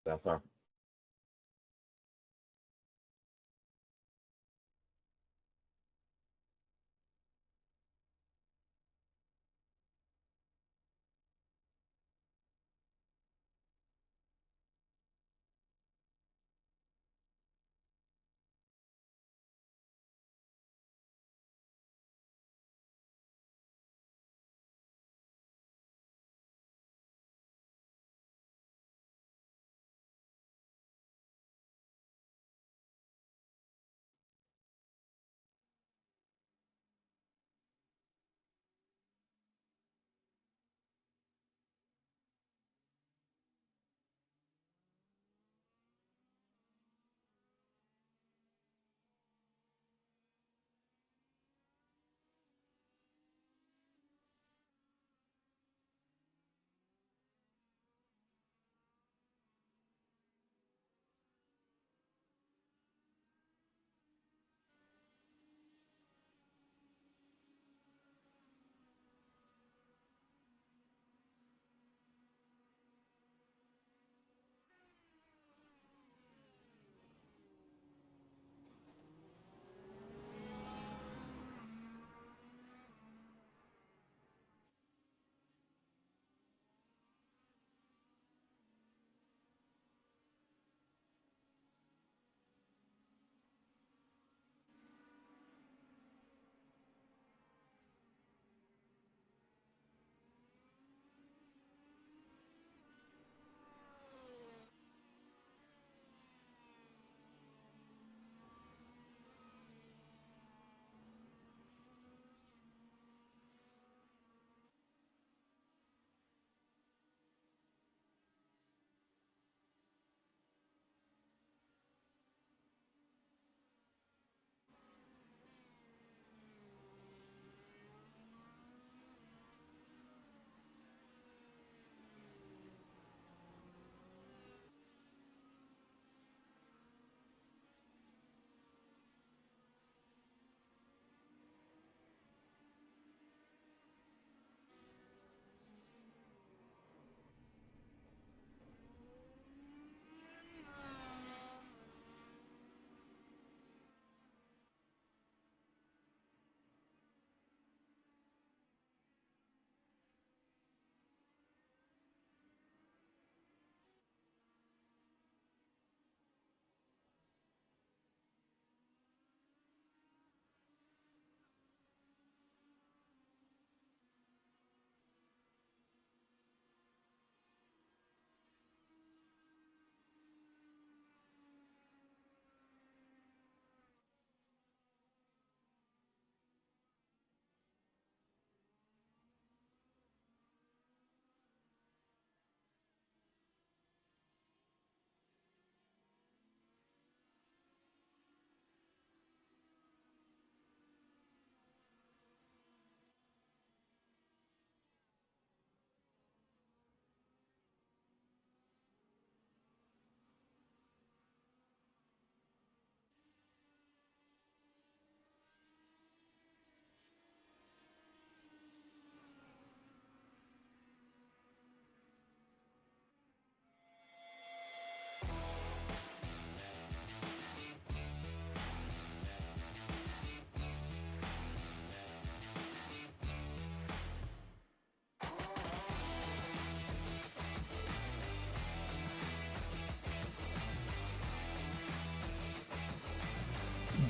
so far.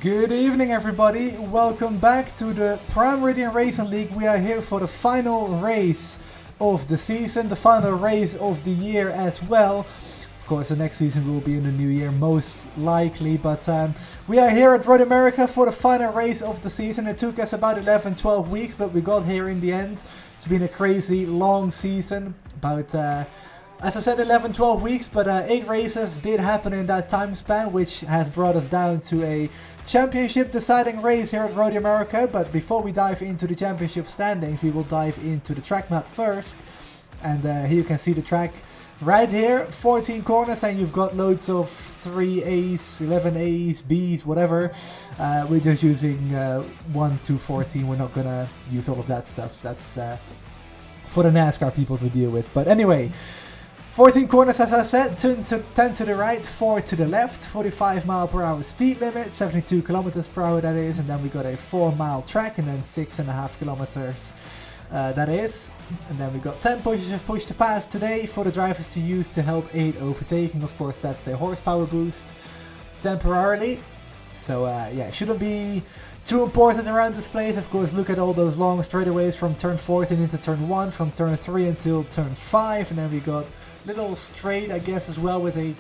Good evening, everybody. Welcome back to the Prime Meridian Racing League. We are here for the final race of the season, the final race of the year as well. Of course, the next season will be in the new year, most likely. But we are here at Road America for the final race of the season. It took us about 11-12 weeks, but we got here in the end. It's been a crazy long season. About as I said, 11-12 weeks, but 8 races did happen in that time span, which has brought us down to a championship deciding race here at Road America. But before we dive into the championship standings, we will dive into the track map first. And here you can see the track right here, 14 corners, and you've got loads of 3As, 11As, Bs, whatever. We're just using 1 to 14. We're not gonna use all of that stuff. That's for the NASCAR people to deal with. But anyway, 14 corners, as I said, 10 to the right, 4 to the left, 45 mile per hour speed limit, 72 kilometers per hour that is, and then we got a 4-mile track and then 6.5 kilometers that is. And then we got 10 pushes of push to pass today for the drivers to use to help aid overtaking. Of course, that's a horsepower boost temporarily. So yeah, shouldn't be too important around this place. Of course, look at all those long straightaways from turn 14 into turn 1, from turn 3 until turn 5, and then we got little straight, I guess, as well, with a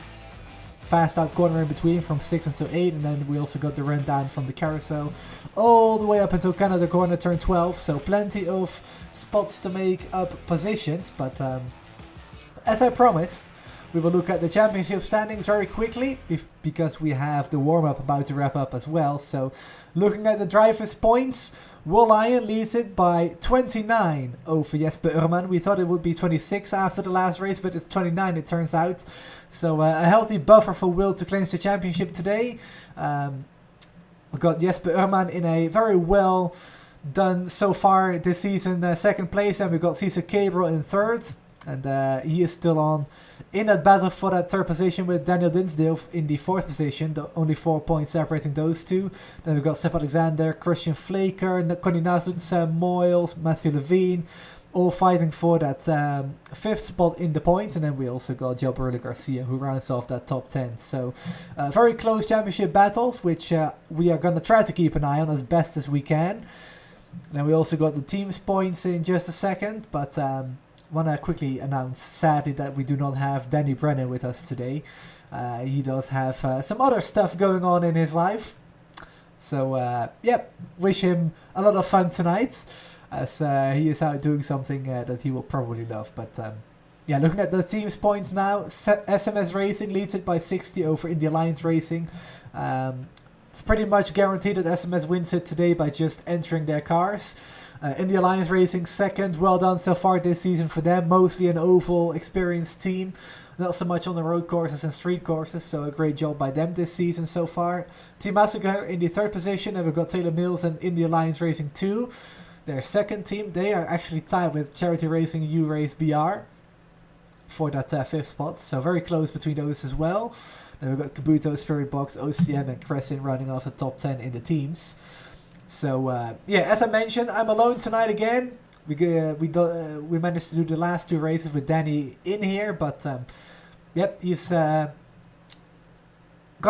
fast out corner in between from 6 until 8, and then we also got the run down from the carousel all the way up until Canada corner turn 12. So plenty of spots to make up positions, but as I promised, we will look at the championship standings very quickly because we have the warm-up about to wrap up as well. So looking at the drivers' points, Will Lion leads it by 29 over Jesper Urman. We thought it would be 26 after the last race, but it's 29 it turns out. So a healthy buffer for Will to clinch the championship today. We got Jesper Urman in a very well done so far this season second place, and we got Cesar Cabral in third. And he is still on in that battle for that third position with Daniel Dinsdale in the fourth position. Only 4 points separating those two. Then we've got Sepp Alexander, Christian Flaker, Connie Naslund, Sam Moyles, Matthew Levine, all fighting for that fifth spot in the points. And then we also got Joe Burley Garcia, who rounds off that top 10. So very close championship battles, which we are going to try to keep an eye on as best as we can. And then we also got the team's points in just a second, but want to quickly announce, sadly, that we do not have Danny Brennan with us today. He does have some other stuff going on in his life. So, yep, wish him a lot of fun tonight, as he is out doing something that he will probably love. But, yeah, looking at the team's points now, SMS Racing leads it by 60 over Indy Alliance Racing. It's pretty much guaranteed that SMS wins it today by just entering their cars. Indy Alliance Racing second, well done so far this season for them, mostly an oval experienced team, not so much on the road courses and street courses, so a great job by them this season so far. Team Massacre in the third position, and we've got Taylor Mills and Indy Alliance Racing 2, their second team. They are actually tied with Charity Racing U-Race BR for that fifth spot, so very close between those as well. Then we've got Kabuto, Spirit Box, OCM and Crescent running off the top 10 in the teams. So, yeah, as I mentioned, I'm alone tonight again. We managed to do the last two races with Danny in here, but, yep, he's got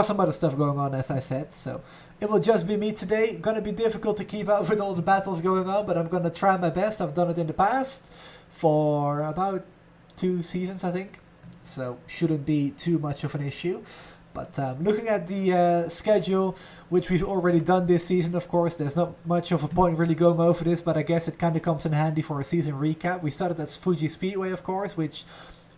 some other stuff going on, as I said. So, it will just be me today. Gonna be difficult to keep up with all the battles going on, but I'm gonna try my best. I've done it in the past for about 2 seasons, I think. So, shouldn't be too much of an issue. But looking at the schedule, which we've already done this season, of course, there's not much of a point really going over this, but I guess it kind of comes in handy for a season recap. We started at Fuji Speedway, of course, which,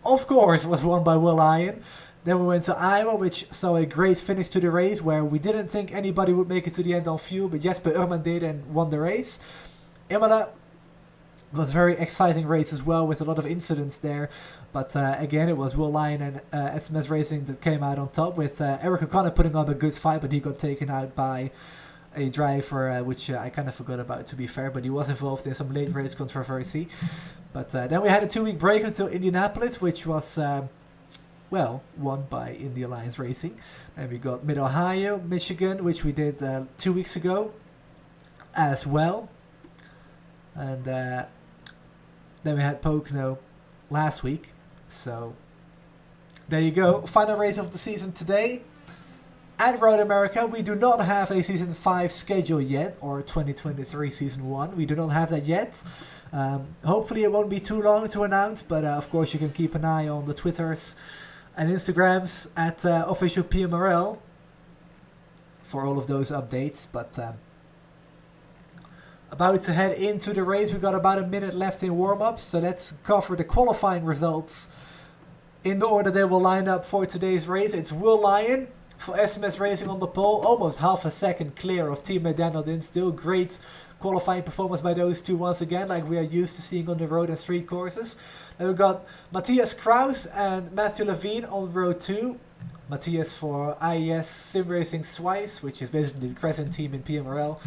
of course, was won by Will Lion. Then we went to Iowa, which saw a great finish to the race, where we didn't think anybody would make it to the end on fuel, but Jesper Urman did and won the race. Imola was a very exciting race as well, with a lot of incidents there. But again, it was Will Lion and SMS Racing that came out on top, with Eric O'Connor putting up a good fight, but he got taken out by a driver, which I kind of forgot about, to be fair, but he was involved in some late race controversy. But then we had a 2-week break until Indianapolis, which was, well, won by Indy Alliance Racing. And we got Mid-Ohio, Michigan, which we did 2 weeks ago as well. And then we had Pocono last week. So there you go. Final race of the season today at Road America. We do not have a Season 5 schedule yet, or 2023 Season 1. We do not have that yet. Hopefully it won't be too long to announce, but of course you can keep an eye on the Twitters and Instagrams at official PMRL for all of those updates. But about to head into the race. We've got about a minute left in warm-up, so let's cover the qualifying results in the order they will line up for today's race. It's Will Lion for SMS Racing on the pole, almost half a second clear of teammate Daniel Dinsdale. Great qualifying performance by those two once again, like we are used to seeing on the road and street courses. Then we've got Matthias Kraus and Matthew Levine on row 2. Matthias for IES Sim Racing Swice, which is basically the Crescent team in PMRL.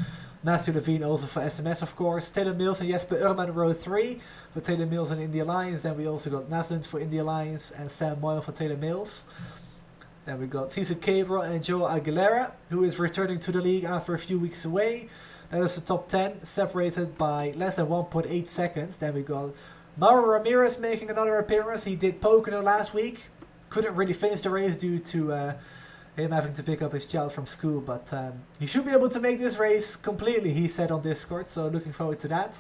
Matthew Levine also for SMS, of course. Taylor Mills and Jesper Urman row 3 for Taylor Mills and Indy Alliance. Then we also got Naslund for Indy Alliance and Sam Moyle for Taylor Mills. Then we got Cesar Cabral and Joe Aguilera, who is returning to the league after a few weeks away. That is the top 10, separated by less than 1.8 seconds. Then we got Mauro Ramirez making another appearance. He did Pocono last week. Couldn't really finish the race due to him having to pick up his child from school, but he should be able to make this race completely, he said on Discord, so looking forward to that.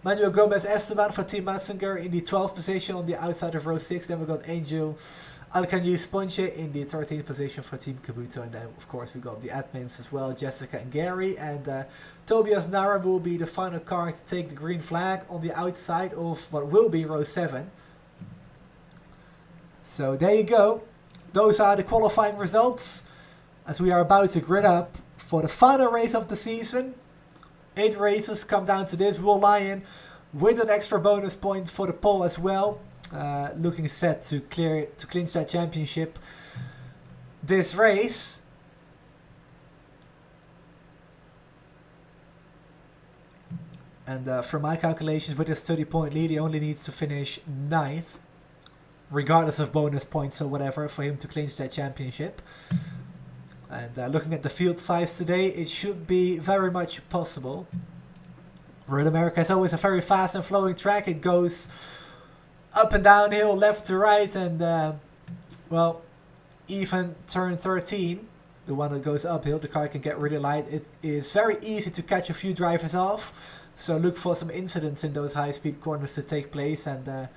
Manuel Gomez Esteban for Team Matzinger in the 12th position on the outside of row 6. Then we got Angel Alcanyu Sponche in the 13th position for Team Kabuto. And then, of course, we got the admins as well, Jessica and Gary. And Tobias Nara will be the final car to take the green flag on the outside of what will be row 7. So there you go. Those are the qualifying results as we are about to grid up for the final race of the season. 8 races come down to this. Will Lion with an extra bonus point for the pole as well. Looking set to clinch that championship this race. And from my calculations, with his 30-point lead, he only needs to finish 9th. Regardless of bonus points or whatever, for him to clinch that championship. And looking at the field size today, it should be very much possible. Road America is always a very fast and flowing track. It goes up and downhill, left to right, and well, even turn 13, the one that goes uphill, the car can get really light. It is very easy to catch a few drivers off, so look for some incidents in those high-speed corners to take place, and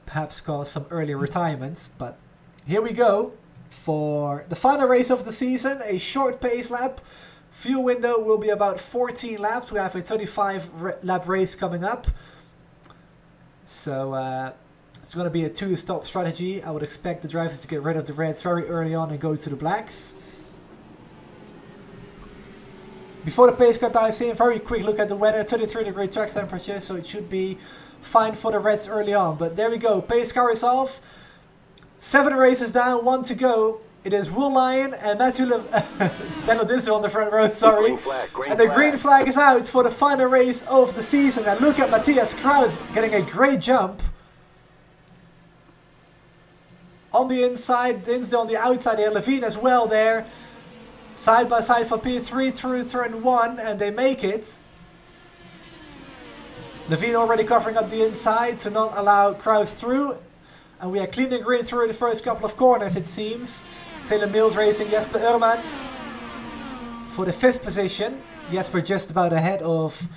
perhaps cause some early retirements. But here we go for the final race of the season, a short pace lap. Fuel window will be about 14 laps. We have a 35 lap race coming up, so it's going to be a 2-stop strategy. I would expect the drivers to get rid of the reds very early on and go to the blacks. Before the pace car dives in, very quick look at the weather. 33-degree track temperature, so it should be fine for the reds early on. But there we go. Pace car is off. 7 races down, 1 to go. It is Will Lion and Matthew Daniel Dinsdale on the front row, sorry. And the green flag is out for the final race of the season. And look at Matthias Kraus getting a great jump. On the inside, Dinsdale on the outside here. Levine as well there. Side by side for P3 through turn 1, and they make it. Levine already covering up the inside to not allow Kraus through. And we are clean and green through the first couple of corners, it seems. Taylor Mills racing Jesper Urman for the 5th position. Jesper just about ahead of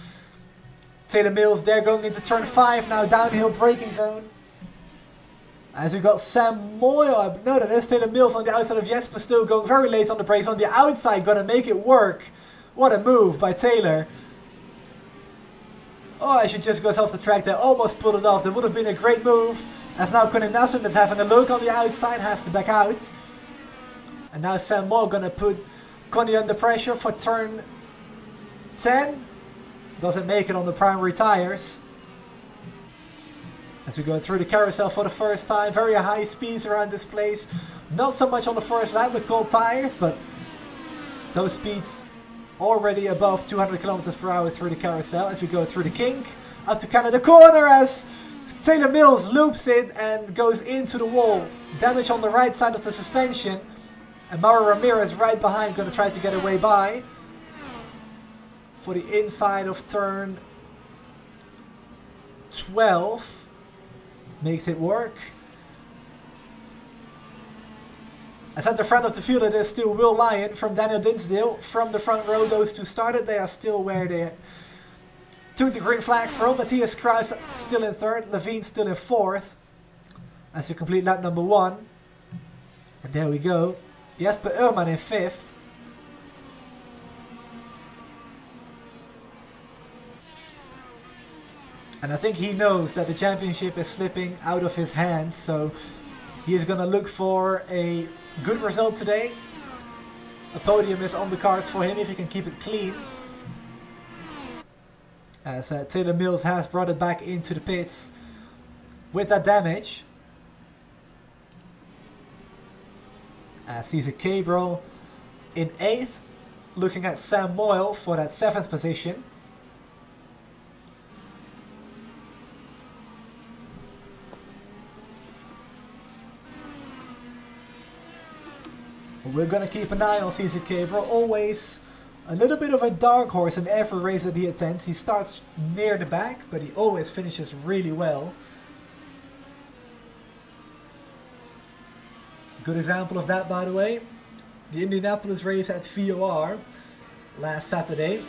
Taylor Mills. They're going into turn 5 now, downhill braking zone. As we got Sam Moyle, no, that is Taylor Mills on the outside of Jesper, still going very late on the brakes. On the outside, gonna make it work. What a move by Taylor. Oh, I should just go off the track there. Almost pulled it off. That would have been a great move. As now Connie Nassum is having a look on the outside, has to back out. And now Sam Moyle gonna put Connie under pressure for turn 10. Doesn't make it on the primary tires. As we go through the carousel for the first time, very high speeds around this place. Not so much on the first lap with cold tires, but those speeds already above 200 kilometers per hour through the carousel. As we go through the kink, up to Canada corner as Taylor Mills loops it and goes into the wall. Damage on the right side of the suspension. And Mauro Ramirez right behind, going to try to get away by. For the inside of turn 12. Makes it work. As at the front of the field, it is still Will Lion from Daniel Dinsdale. From the front row, those two started. They are still where they took the green flag from. Matthias Kraus still in 3rd. Levine still in 4th. As you complete lap number 1. And there we go. Jesper Urman in 5th. And I think he knows that the championship is slipping out of his hands, so he is going to look for a good result today. A podium is on the cards for him if he can keep it clean. As Taylor Mills has brought it back into the pits with that damage. Cesar Cabral in 8th, looking at Sam Moyle for that 7th position. We're going to keep an eye on Cesar Cabral, always a little bit of a dark horse in every race that he attends. He starts near the back, but he always finishes really well. Good example of that, by the way, the Indianapolis race at VOR last Saturday.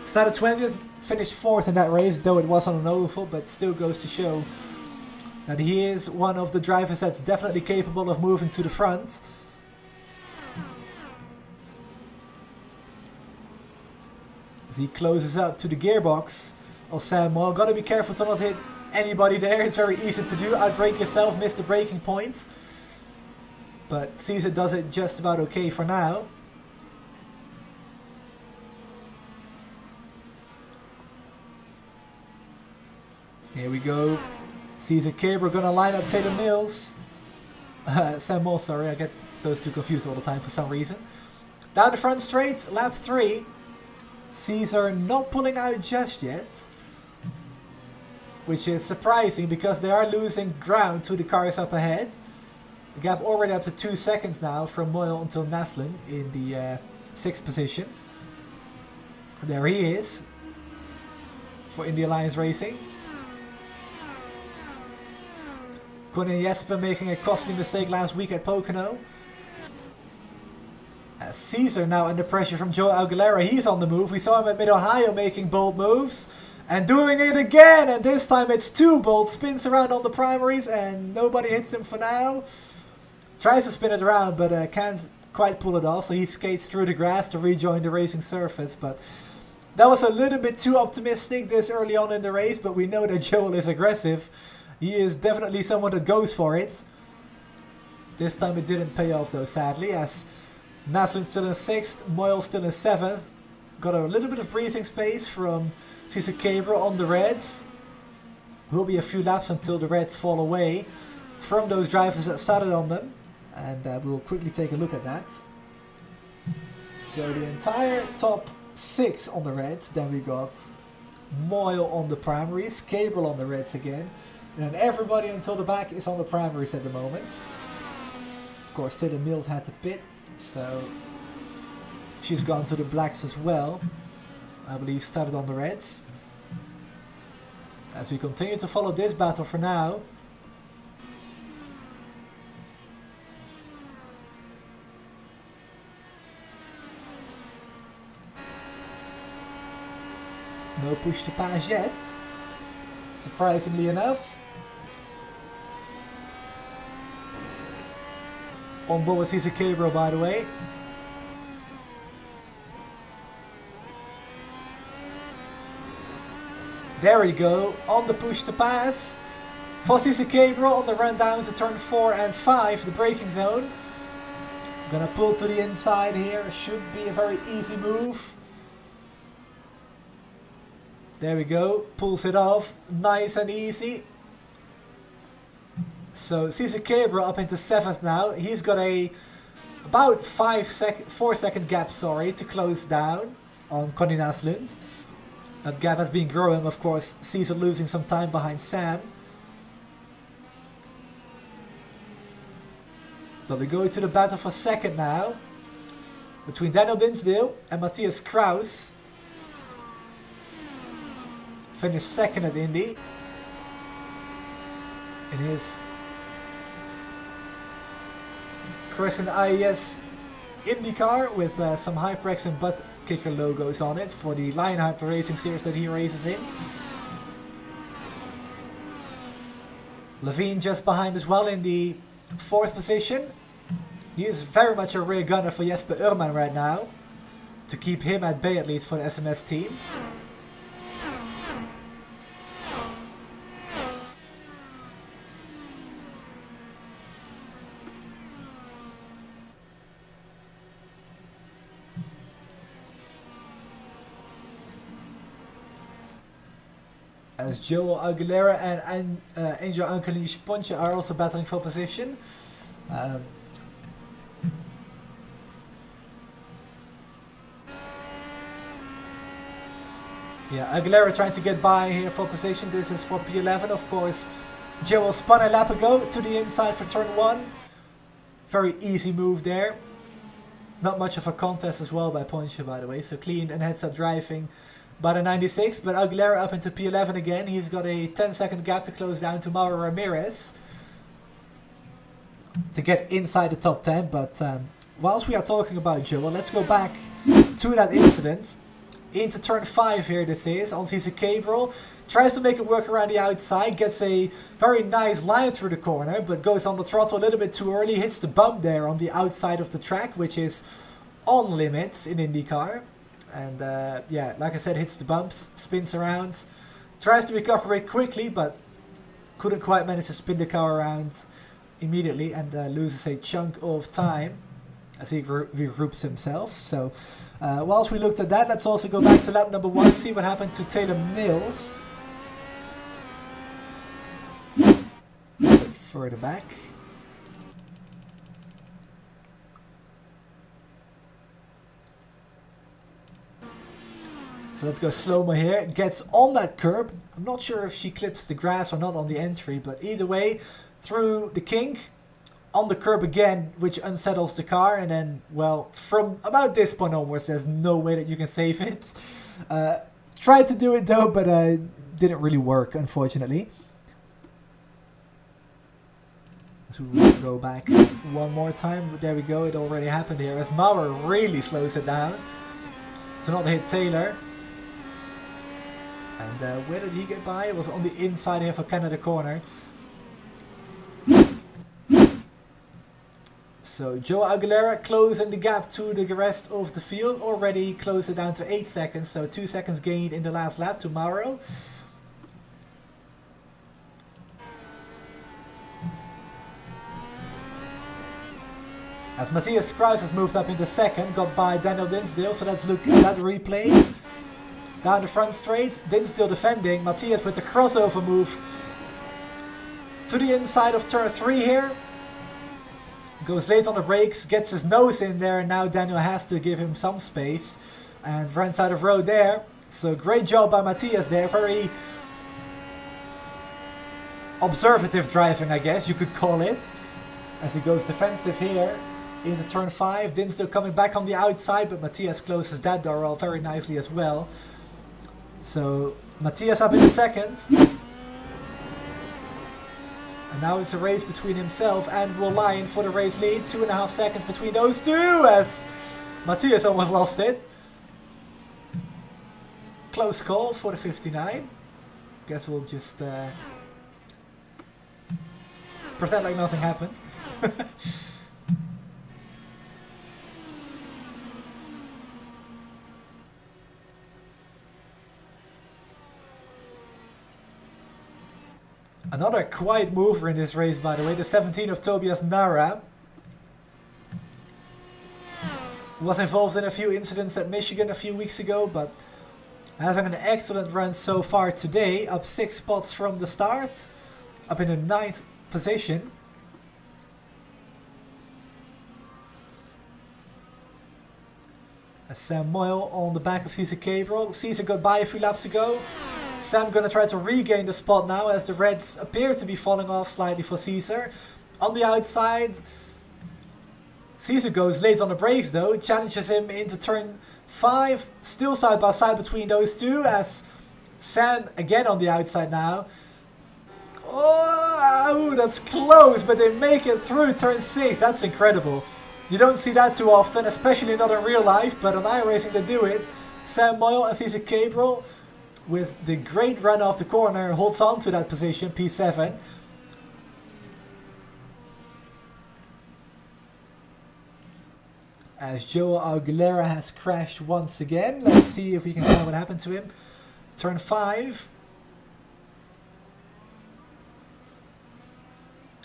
Started 20th, finished 4th in that race, though it was on an oval, but still goes to show that he is one of the drivers that's definitely capable of moving to the front. As he closes up to the gearbox of Sam Moyle. Gotta be careful to not hit anybody there, it's very easy to do. Outbrake yourself, miss the braking point. But Cesar does it just about okay for now. Here we go. Cesar Cabral gonna line up Taylor Mills. Sam Moyle, sorry, I get those two confused all the time for some reason. Down the front straight, lap 3. Cesar not pulling out just yet. Which is surprising because they are losing ground to the cars up ahead. The gap already up to 2 seconds now from Moyle until Naslund in the 6th position. There he is for Indy Alliance Racing. Conor Jesper making a costly mistake last week at Pocono. Cesar now under pressure from Joe Aguilera. He's on the move. We saw him at Mid-Ohio making bold moves. And doing it again. And this time it's 2 bold spins around on the primaries. And nobody hits him for now. Tries to spin it around, but can't quite pull it off. So he skates through the grass to rejoin the racing surface. But that was a little bit too optimistic this early on in the race. But we know that Joel is aggressive. He is definitely someone that goes for it. This time it didn't pay off though, sadly. As Naslund still in 6th, Moyle still in 7th. Got a little bit of breathing space from Cesar Cabral on the Reds. Will be a few laps until the Reds fall away from those drivers that started on them. And we'll quickly take a look at that. So the entire top 6 on the Reds. Then we got Moyle on the primaries, Cabral on the Reds again. And then everybody until the back is on the primaries at the moment. Of course, Taylor Mills had to pit. So she's gone to the blacks as well. I believe started on the Reds. As we continue to follow this battle for now. No push to pass yet. Surprisingly enough. On board with Cesar Cabral, by the way. There we go, on the push to pass. For Cesar Cabral on the run down to turn 4 and 5, the braking zone. Gonna pull to the inside here, should be a very easy move. There we go, pulls it off, nice and easy. So Cesar Cabral up into 7th now. He's got a about 4 second gap, sorry, to close down on Connie Naslund. That gap has been growing, of course. Cesar losing some time behind Sam. But we go to the battle for 2nd now. Between Daniel Dinsdale and Matthias Kraus. Finished 2nd at Indy. In his Crescent IES IndyCar with some Hyprex and butt kicker logos on it for the Lionheart Racing series that he races in. Levine just behind as well in the 4th position. He is very much a rear gunner for Jesper Urman right now. To keep him at bay at least for the SMS team. As Joel Aguilera and Angel Angelis Ponce are also battling for position. Yeah, Aguilera trying to get by here for position. This is for P11, of course. Joel spun a lap ago to the inside for turn 1. Very easy move there. Not much of a contest as well by Poncho, by the way. So clean and heads up driving by the 96. But Aguilera up into P11 again. He's got a 10-second gap to close down to Mauro Ramirez to get inside the top 10. But whilst we are talking about Joel, let's go back to that incident. Into turn 5 here this is, on Cesar Cabral. Tries to make it work around the outside, gets a very nice line through the corner, but goes on the throttle a little bit too early, hits the bump there on the outside of the track, which is on limits in IndyCar. And yeah, like I said, hits the bumps, spins around, tries to recover it quickly, but couldn't quite manage to spin the car around immediately and loses a chunk of time as he regroups himself. So whilst we looked at that, let's also go back to lap number 1, see what happened to Taylor Mills. A bit further back. So let's go slow-mo here. Gets on that curb. I'm not sure if she clips the grass or not on the entry, but either way, through the kink, on the curb again, which unsettles the car, and then, well, from about this point onwards, there's no way that you can save it. Tried to do it though, but didn't really work, unfortunately. So we'll go back one more time. There we go, it already happened here, as Mauro really slows it down to not hit Taylor. And where did he get by? It was on the inside here for Canada corner. So Joe Aguilera closing the gap to the rest of the field. Already closed it down to 8 seconds. So 2 seconds gained in the last lap to Mauro. As Matthias Kruis has moved up into second. Got by Daniel Dinsdale. So let's look at that replay. Down the front straight. Dinsdale defending. Matthias with the crossover move to the inside of turn 3 here. Goes late on the brakes, gets his nose in there, and now Daniel has to give him some space. And runs out of road there. So great job by Matthias there. Very observative driving, I guess you could call it. As he goes defensive here into turn 5. Dinsdale coming back on the outside, but Matthias closes that door all very nicely as well. So Matthias up in second. And now it's a race between himself and Rolayan for the race lead. 2.5 seconds between those two as Matthias almost lost it. Close call for the 59. Guess we'll just pretend like nothing happened. Another quiet mover in this race, by the way, the 17 of Tobias Nara. Was involved in a few incidents at Michigan a few weeks ago, but having an excellent run so far today, up 6 spots from the start, up in the 9th position. As Sam Moyle on the back of Cesar Cabral. Cesar got by a few laps ago. Sam gonna try to regain the spot now as the Reds appear to be falling off slightly for Cesar. On the outside, Cesar goes late on the brakes though, challenges him into turn 5. Still side by side between those two as Sam again on the outside now. Oh, that's close, but they make it through turn 6. That's incredible. You don't see that too often, especially not in real life, but on iRacing they do it. Sam Moyle and Cesar Cabral, with the great run off the corner, holds on to that position, P7. As Joe Aguilera has crashed once again. Let's see if we can find what happened to him. Turn 5.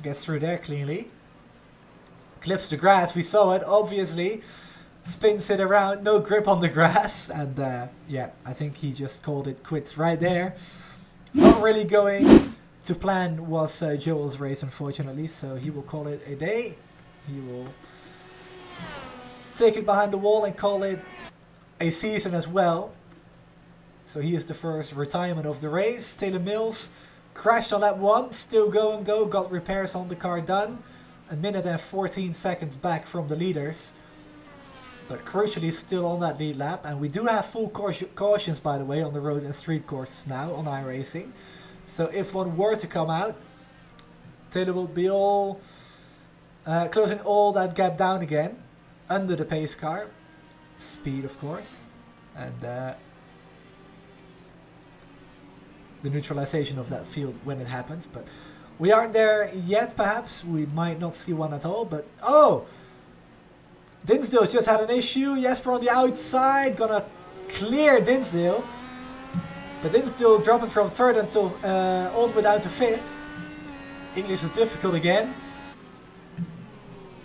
Gets through there cleanly. Clips the grass, we saw it, obviously. Spins it around, no grip on the grass, and yeah, I think he just called it quits right there. Not really going to plan was Joel's race, unfortunately, so he will call it a day. He will take it behind the wall and call it a season as well. So he is the first retirement of the race. Taylor Mills crashed on lap 1, still go and go, got repairs on the car done. A minute and 14 seconds back from the leaders. But crucially still on that lead lap. And we do have full cautions, by the way, on the road and street courses now on iRacing. So if one were to come out, Taylor will be all closing all that gap down again under the pace car. Speed, of course. And the neutralization of that field when it happens. But we aren't there yet, perhaps. We might not see one at all. But, oh! Dinsdale's just had an issue. Jesper on the outside. Gonna clear Dinsdale. But Dinsdale dropping from 3rd until all the way down to 5th. English is difficult again.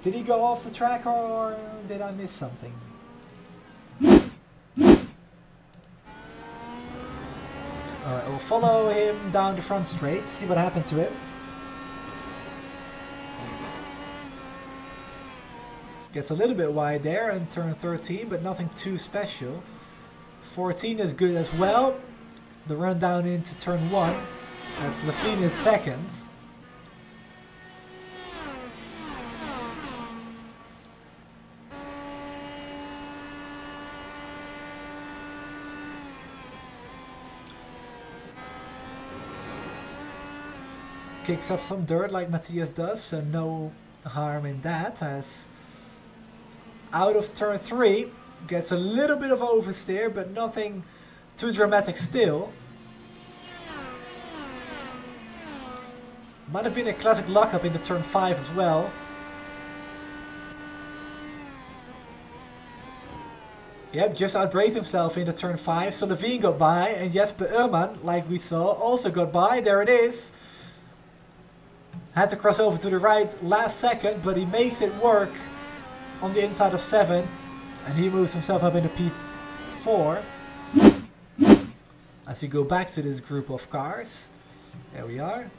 Did he go off the track or did I miss something? Alright, we'll follow him down the front straight, see what happened to him. Gets a little bit wide there in turn 13, but nothing too special. 14 is good as well. The run down into turn 1. That's Levine is 2nd. Kicks up some dirt like Matthias does, so no harm in that. As out of turn 3, gets a little bit of oversteer, but nothing too dramatic still. Might have been a classic lockup into turn 5 as well. Yep, just outbraked himself into turn 5, so Levine got by, and Jesper Ullman, like we saw, also got by. There it is. Had to cross over to the right last second, but he makes it work on the inside of 7. And he moves himself up into P4. As we go back to this group of cars. There we are.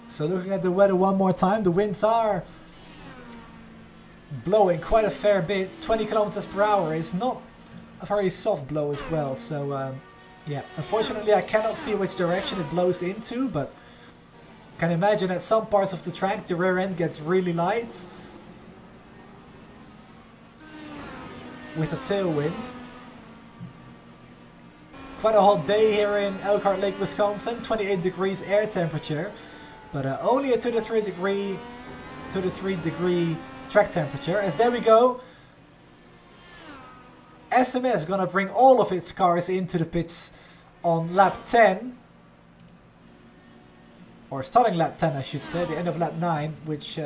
So looking at the weather one more time, the winds are blowing quite a fair bit. 20 kilometers per hour is not a very soft blow as well. So yeah, unfortunately I cannot see which direction it blows into, but can imagine at some parts of the track the rear end gets really light with a tailwind. Quite a hot day here in Elkhart Lake, Wisconsin. 28 degrees air temperature. But only a 2 to 3 degree track temperature. As there we go. SMS gonna bring all of its cars into the pits on lap 10. Or starting lap 10 I should say, the end of lap 9. Which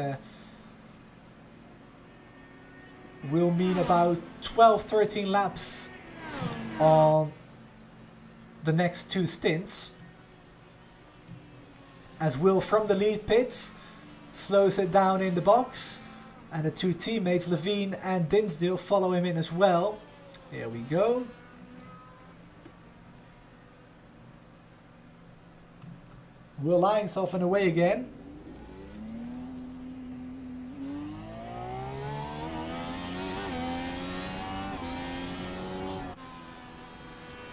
will mean about 12-13 laps on the next 2 stints. As Will from the lead pits slows it down in the box. And the 2 teammates, Levine and Dinsdale, follow him in as well. Here we go. Will lines off and away again.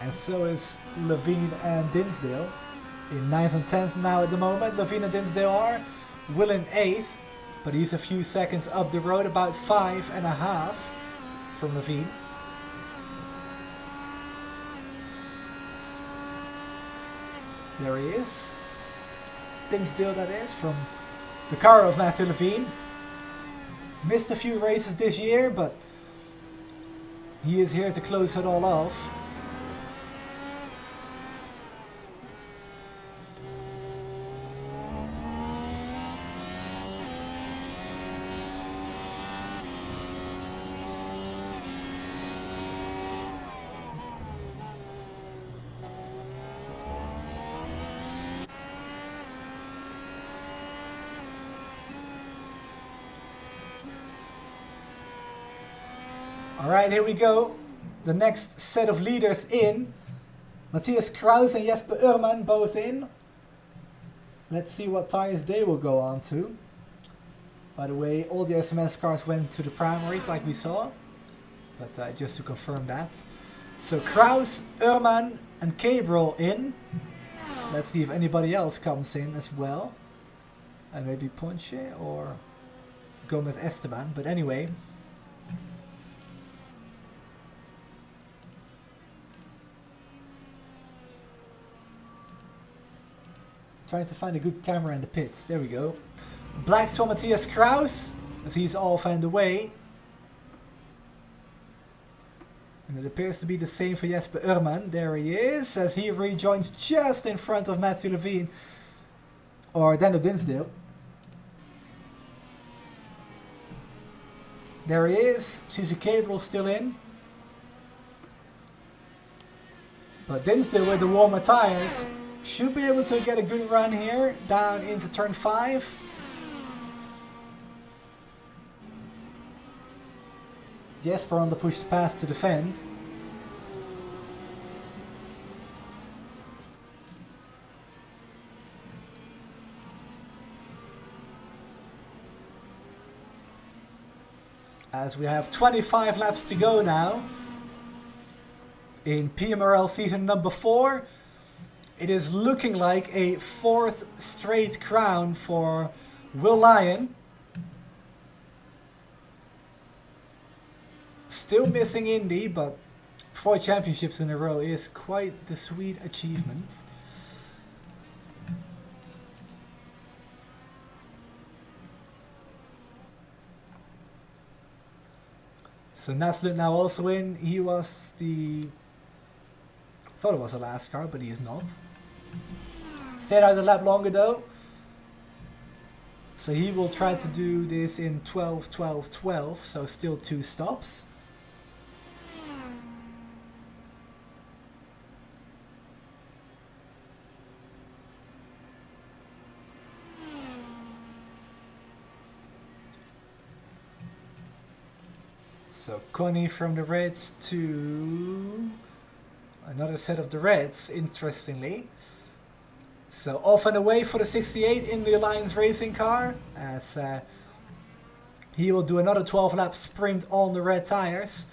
And so is Levine and Dinsdale. In 9th and 10th now at the moment, Levine and Dinsdale are. Will in 8th, but he's a few seconds up the road, about 5.5 from Levine. There he is. Dinsdale that is, from the car of Matthew Levine. Missed a few races this year, but he is here to close it all off. Alright, here we go. The next set of leaders in. Matthias Kraus and Jesper Urman both in. Let's see what tires they will go on to. By the way, all the SMS cars went to the primaries like we saw. But just to confirm that. So Kraus, Urman and Cabral in. Let's see if anybody else comes in as well. And maybe Ponche or Gomez Esteban. But anyway. Trying to find a good camera in the pits. There we go. Blacks for Matthias Kraus, as he's off and away. And it appears to be the same for Jesper Urman. There he is, as he rejoins just in front of Matthew Levine. Or Daniel Dinsdale. There he is. Cesar Cabral still in. But Dinsdale with the warmer tires should be able to get a good run here, down into turn 5. Jesper on the push pass to defend. As we have 25 laps to go now in PMRL season number 4. It is looking like a 4th straight crown for Will Lyon. Still missing Indy, but 4 championships in a row is quite the sweet achievement. So Naslund now also in. He was the... thought it was the last car, but he is not. Stayed out a lap longer though. So he will try to do this in 12, 12, 12. So still 2 stops. So Connie from the Reds to another set of the Reds, interestingly. So off and away for the 68 in the Alliance racing car, as he will do another 12 lap sprint on the red tires.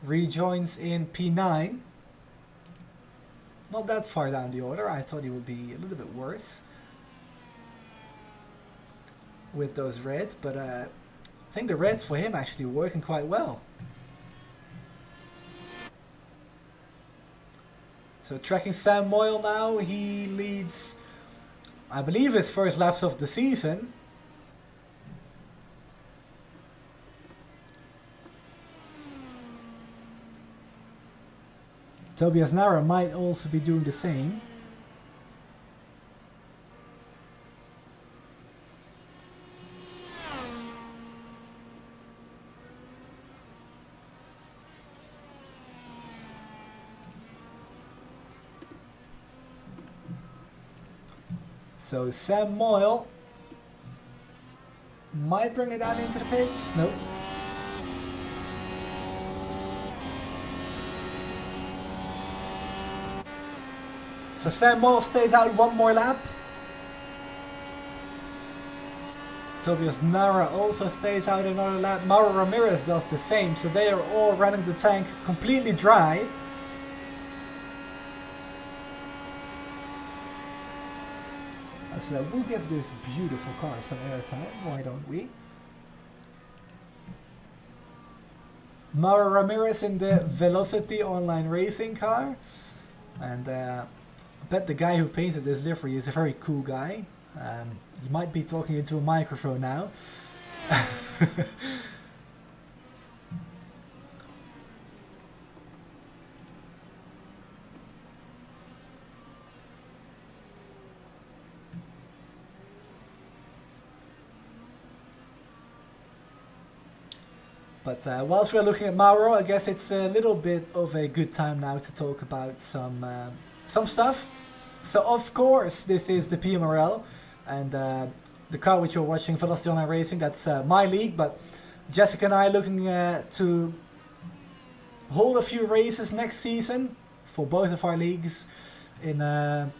Rejoins in P9. Not that far down the order. I thought he would be a little bit worse with those reds, but I think the reds for him actually working quite well. So tracking Sam Moyle now, he leads, I believe, his first laps of the season. Tobias Nara might also be doing the same. So Sam Moyle might bring it down into the pits. Nope. So Sam Moyle stays out one more lap. Tobias Nara also stays out another lap. Mauro Ramirez does the same. So they are all running the tank completely dry. So we'll give this beautiful car some airtime, why don't we? Mauro Ramirez in the Velocity online racing car. And I bet the guy who painted this livery is a very cool guy. You might be talking into a microphone now. But whilst we're looking at Mauro, I guess it's a little bit of a good time now to talk about some stuff. So of course this is the PMRL, and the car which you're watching, Velocity Online Racing, that's my league, but Jessica and I looking to hold a few races next season for both of our leagues in a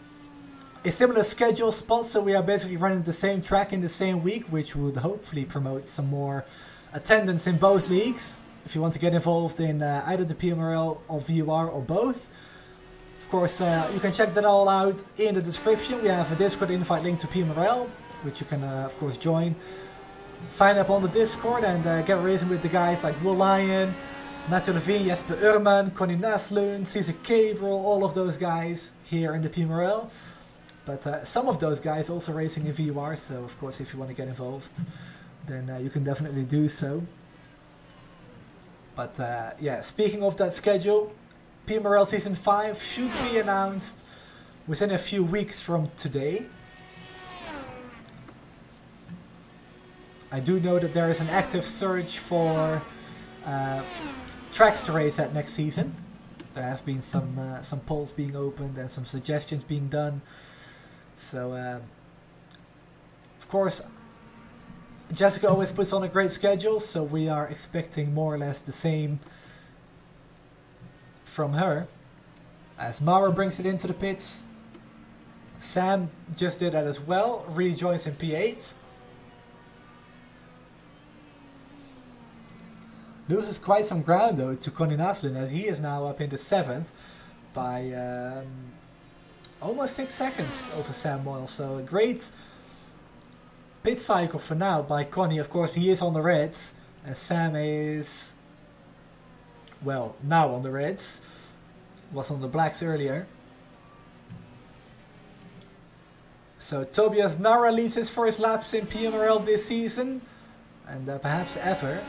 similar schedule spot, so we are basically running the same track in the same week, which would hopefully promote some more attendance in both leagues. If you want to get involved in either the PMRL or VUR or both, of course you can check that all out in the description. We have a Discord invite link to PMRL, which you can of course join. Sign up on the Discord and get racing with the guys like Will Lion, Matthew Levine, Jesper Urman, Connie Naslund, Cesar Gabriel, all of those guys here in the PMRL. But some of those guys also racing in VUR, so of course if you want to get involved, then you can definitely do so. But yeah, speaking of that schedule, PMRL Season 5 should be announced within a few weeks from today. I do know that there is an active search for tracks to race at next season. There have been some polls being opened and some suggestions being done. So, of course, Jessica always puts on a great schedule, so we are expecting more or less the same from her. As Mara brings it into the pits, Sam just did that as well, rejoins in P8. Loses quite some ground though to Connie Naslund, as he is now up in the 7th by almost 6 seconds over Sam Moyle. So a great pit cycle for now by Connie. Of course he is on the reds and Sam is, well, now on the reds. Was on the blacks earlier. So Tobias Nara leads his first laps in PMRL this season, and perhaps ever.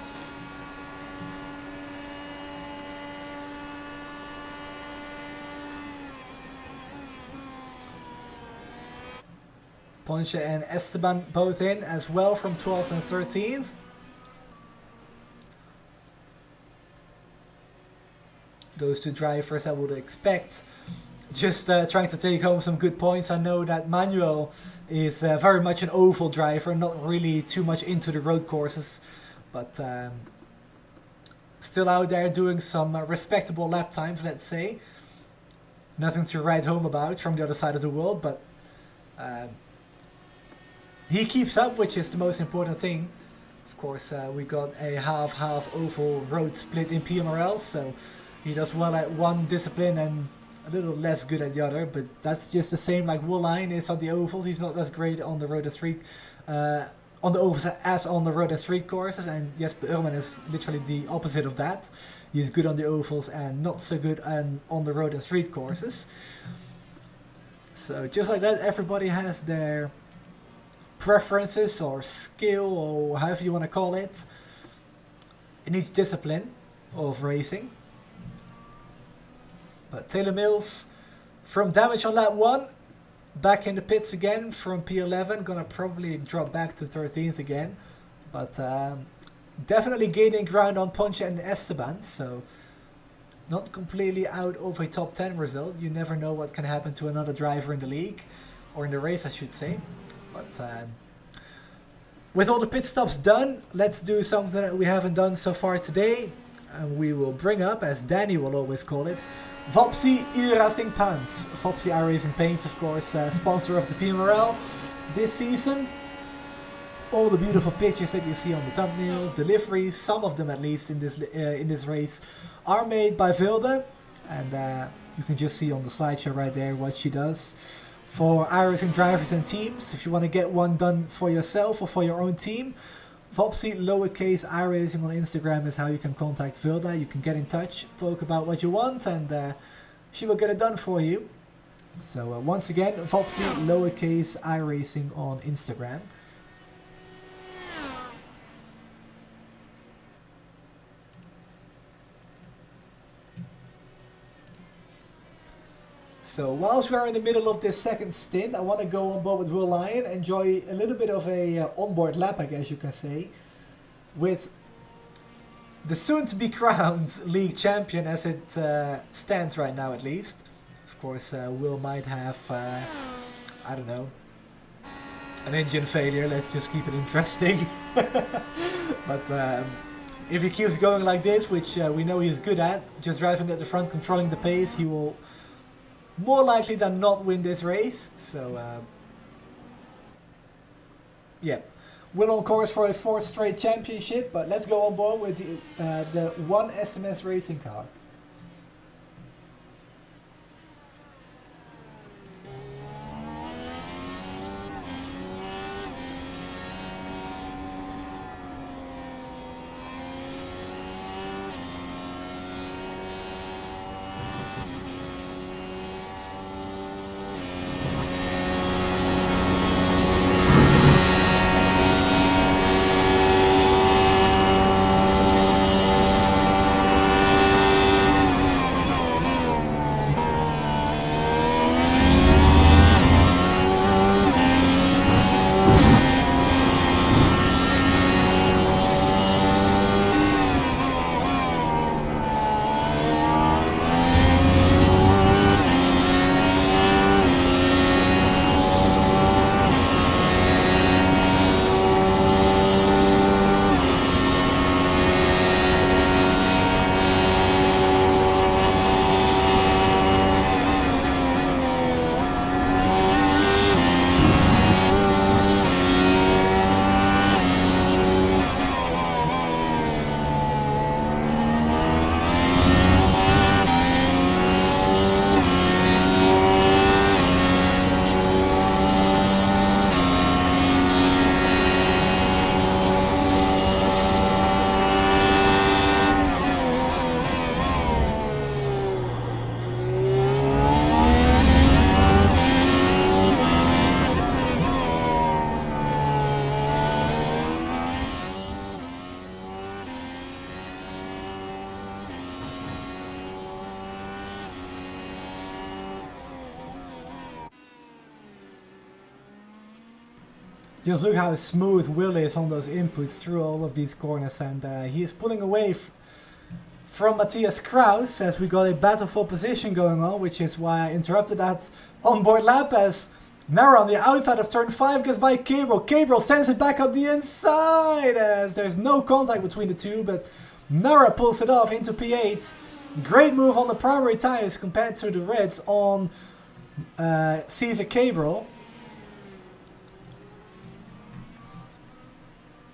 Ponce and Esteban both in as well from 12th and 13th. Those two drivers I would expect just trying to take home some good points. I know that Manuel is very much an oval driver, not really too much into the road courses, but still out there doing some respectable lap times, let's say. Nothing to write home about from the other side of the world, but he keeps up, which is the most important thing. Of course, we got a half-half oval road split in PMRL, so he does well at one discipline and a little less good at the other, but that's just the same like Woolline is on the ovals. He's not as great on the road and street, on the ovals as on the road and street courses, and Jesper Urman is literally the opposite of that. He's good on the ovals and not so good on the road and street courses. So just like that, everybody has their preferences or skill or however you want to call it in each discipline of racing. But Taylor Mills from damage on lap 1 back in the pits again from P11, gonna probably drop back to 13th again, but definitely gaining ground on Ponce and Esteban, so not completely out of a top 10 result. You never know what can happen to another driver in the league, or in the race I should say. But with all the pit stops done, let's do something that we haven't done so far today. And we will bring up, as Danny will always call it, Voppzy iRacing pants. Voppzy iRacing paints, of course, sponsor of the PMRL this season. All the beautiful pictures that you see on the thumbnails, the liveries, some of them at least in this race, are made by Vilde. And you can just see on the slideshow right there what she does for iRacing drivers and teams. If you want to get one done for yourself or for your own team, Voppzy lowercase iRacing on Instagram is how you can contact Vilde. You can get in touch, talk about what you want, and she will get it done for you. So once again, Voppzy lowercase iRacing on Instagram. So whilst we are in the middle of this second stint, I want to go on board with Will Lion, enjoy a little bit of a onboard lap, I guess you can say, with the soon-to-be crowned league champion as it stands right now at least. Of course, Will might have, I don't know, an engine failure, let's just keep it interesting. But if he keeps going like this, which we know he's good at, just driving at the front, controlling the pace, he will more likely than not win this race. So, yeah. We're on course for a 4th straight championship, but let's go on board with the one SMS racing car. Just look how smooth Will is on those inputs through all of these corners, and he is pulling away from Matthias Kraus as we got a battle for position going on, which is why I interrupted that onboard lap as Nara on the outside of turn 5 gets by Gabriel. Gabriel sends it back up the inside as there's no contact between the two, but Nara pulls it off into P8. Great move on the primary tires compared to the reds on Cesar Gabriel.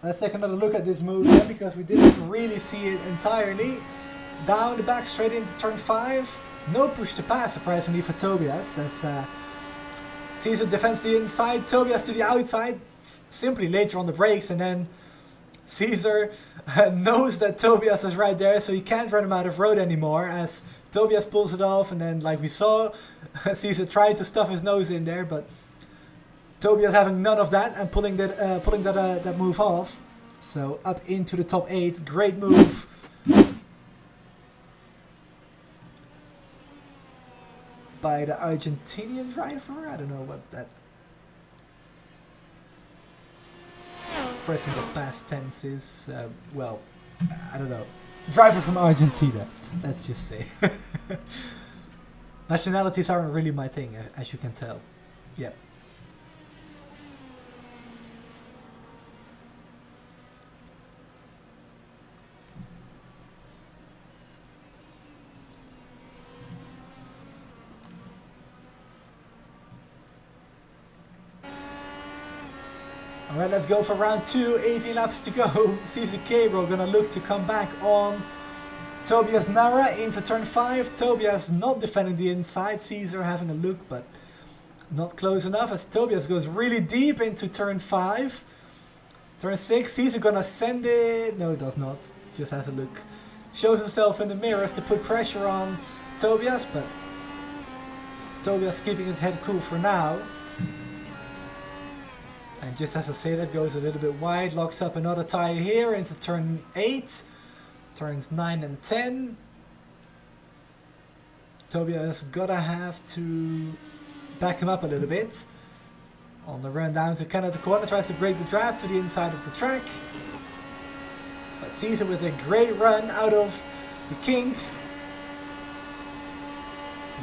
Let's take another look at this move here because we didn't really see it entirely. Down the back, straight into turn 5. No push to pass, surprisingly, for Tobias. As Cesar defends the inside, Tobias to the outside. Simply later on the brakes, and then Cesar knows that Tobias is right there, so he can't run him out of road anymore. As Tobias pulls it off, and then, like we saw, Cesar tried to stuff his nose in there, but Tobias having none of that and pulling that move off. So up into the top 8. Great move. By the Argentinian driver. I don't know what that. Pressing the past tense is. Well, I don't know. Driver from Argentina. Let's just say. Nationalities aren't really my thing, as you can tell. Yep. Alright, let's go for round 2, 18 laps to go. Cesar Gabriel gonna look to come back on Tobias Nara into turn 5. Tobias not defending the inside, Cesar having a look but not close enough as Tobias goes really deep into turn 5. Turn 6, Cesar gonna send it, no it does not, just has a look. Shows himself in the mirrors to put pressure on Tobias, but Tobias keeping his head cool for now. And just as I say that, goes a little bit wide, locks up another tire here into turn 8, turns 9 and 10. Tobias gotta have to back him up a little bit. On the run down to Canada corner, tries to break the draft to the inside of the track. But Cesar with a great run out of the kink.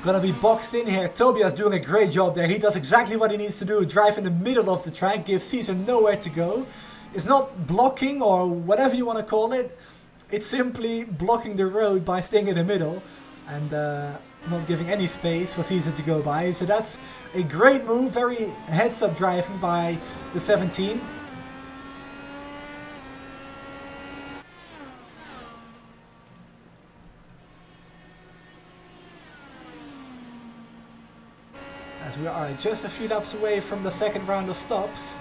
Gonna be boxed in here. Tobias doing a great job there. He does exactly what he needs to do. Drive in the middle of the track. Give Cesar nowhere to go. It's not blocking or whatever you want to call it. It's simply blocking the road by staying in the middle and not giving any space for Caesar to go by. So that's a great move, very heads-up driving by the 17. As we are just a few laps away from the second round of stops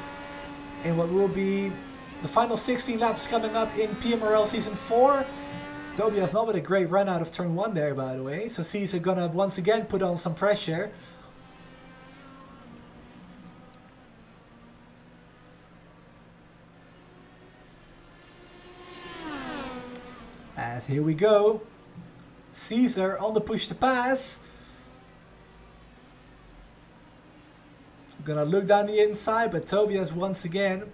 in what will be the final 16 laps coming up in PMRL Season 4. Tobias not with a great run out of turn 1 there, by the way. So Caesar gonna once again put on some pressure. As here we go. Caesar on the push to pass. Gonna look down the inside, but Tobias once again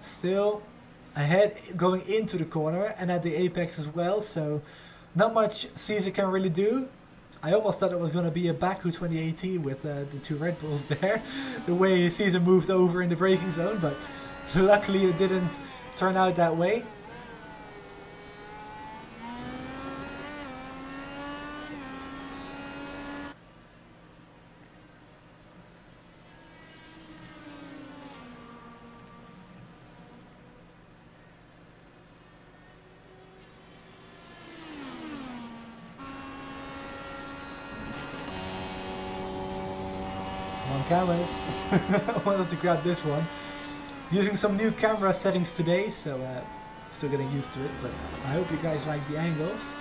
still ahead going into the corner and at the apex as well, so not much Caesar can really do. I almost thought it was going to be a Baku 2018 with the two Red Bulls there, the way Caesar moved over in the braking zone, but luckily it didn't turn out that way. Cameras. I wanted to grab this one. Using some new camera settings today, so still getting used to it, but I hope you guys like the angles.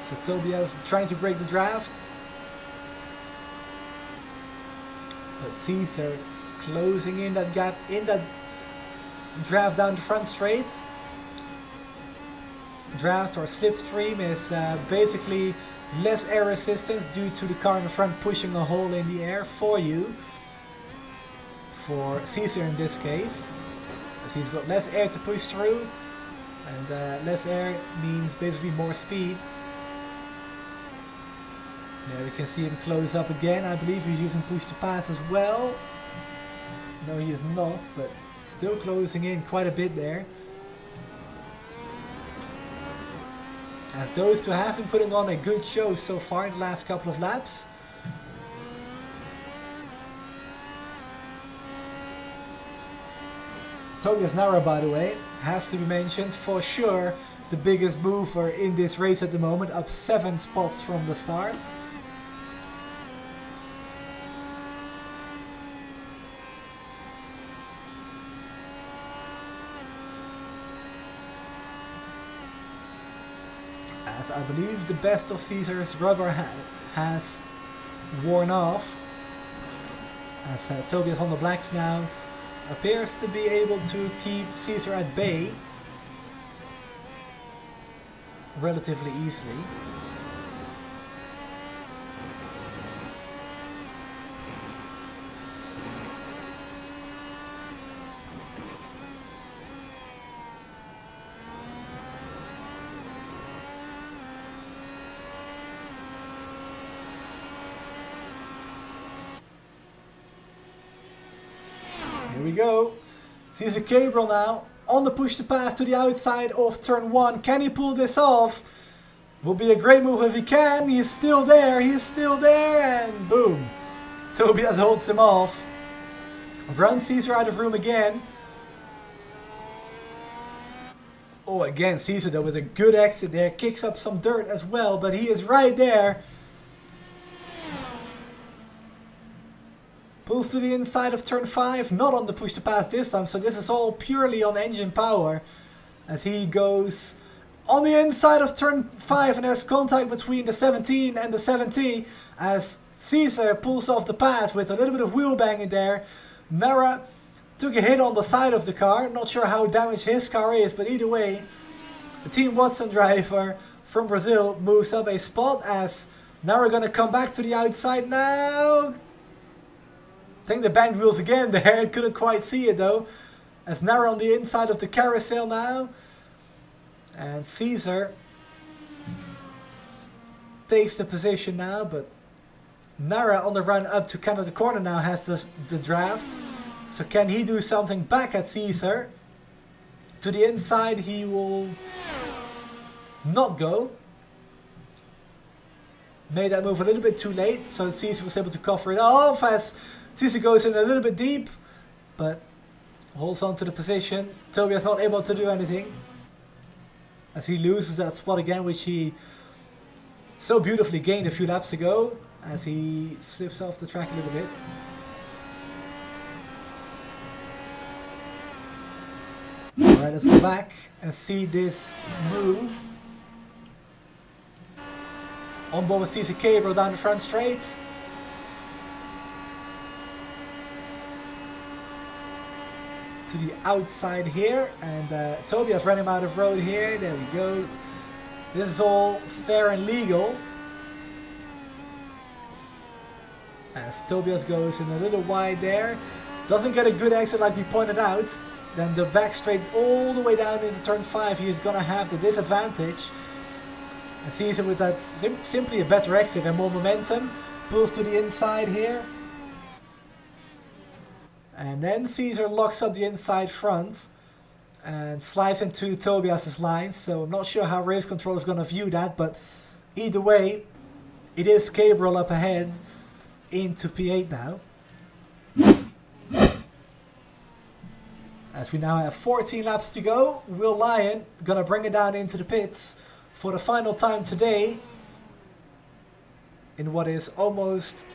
So Tobias trying to break the draft. But Caesar closing in that gap in that draft down the front straight. Draft or slipstream is basically less air resistance due to the car in the front pushing a hole in the air for you. For Caesar in this case. As he's got less air to push through. And less air means basically more speed. There we can see him close up again. I believe he's using push to pass as well. No, he is not, but still closing in quite a bit there. As those two have been putting on a good show so far in the last couple of laps. Tobias Nara, by the way, has to be mentioned for sure. The biggest mover in this race at the moment, up 7 spots from the start. As I believe the best of Caesar's rubber has worn off. As Tobias on the blacks now appears to be able to keep Caesar at bay relatively easily. Here we go. Caesar Gabriel now on the push to pass to the outside of turn 1. Can he pull this off? Will be a great move if he can. He's still there. He's still there. And boom. Tobias holds him off. Runs Caesar out of room again. Oh, again, Caesar though with a good exit there. Kicks up some dirt as well, but he is right there. Pulls to the inside of turn 5, not on the push to pass this time, so this is all purely on engine power. As he goes on the inside of turn 5 and there's contact between the 17 and the 70 as Caesar pulls off the pass with a little bit of wheel banging there. Nara took a hit on the side of the car, not sure how damaged his car is, but either way, the Team Watson driver from Brazil moves up a spot as Nara gonna come back to the outside now. I think the banged wheels again there, couldn't quite see it though. As Nara on the inside of the carousel now. And Caesar takes the position now, but Nara on the run up to kind of the corner now has the draft. So can he do something back at Caesar? To the inside he will not go. Made that move a little bit too late, so Caesar was able to cover it off as Caesar goes in a little bit deep, but holds on to the position. Tobias not able to do anything as he loses that spot again, which he so beautifully gained a few laps ago, as he slips off the track a little bit. Alright, let's go back and see this move. On board with Caesar Cabral down the front straight. To the outside here, and Tobias ran him out of road here. There we go. This is all fair and legal. As Tobias goes in a little wide there. Doesn't get a good exit like we pointed out. Then the back straight all the way down into turn 5. He is going to have the disadvantage. And Caesar with that simply a better exit and more momentum. Pulls to the inside here. And then Caesar locks up the inside front. And slides into Tobias's lines. So I'm not sure how race control is going to view that. But either way, it is Cabral up ahead into P8 now. As we now have 14 laps to go, Will Lyon gonna bring it down into the pits for the final time today in what is almost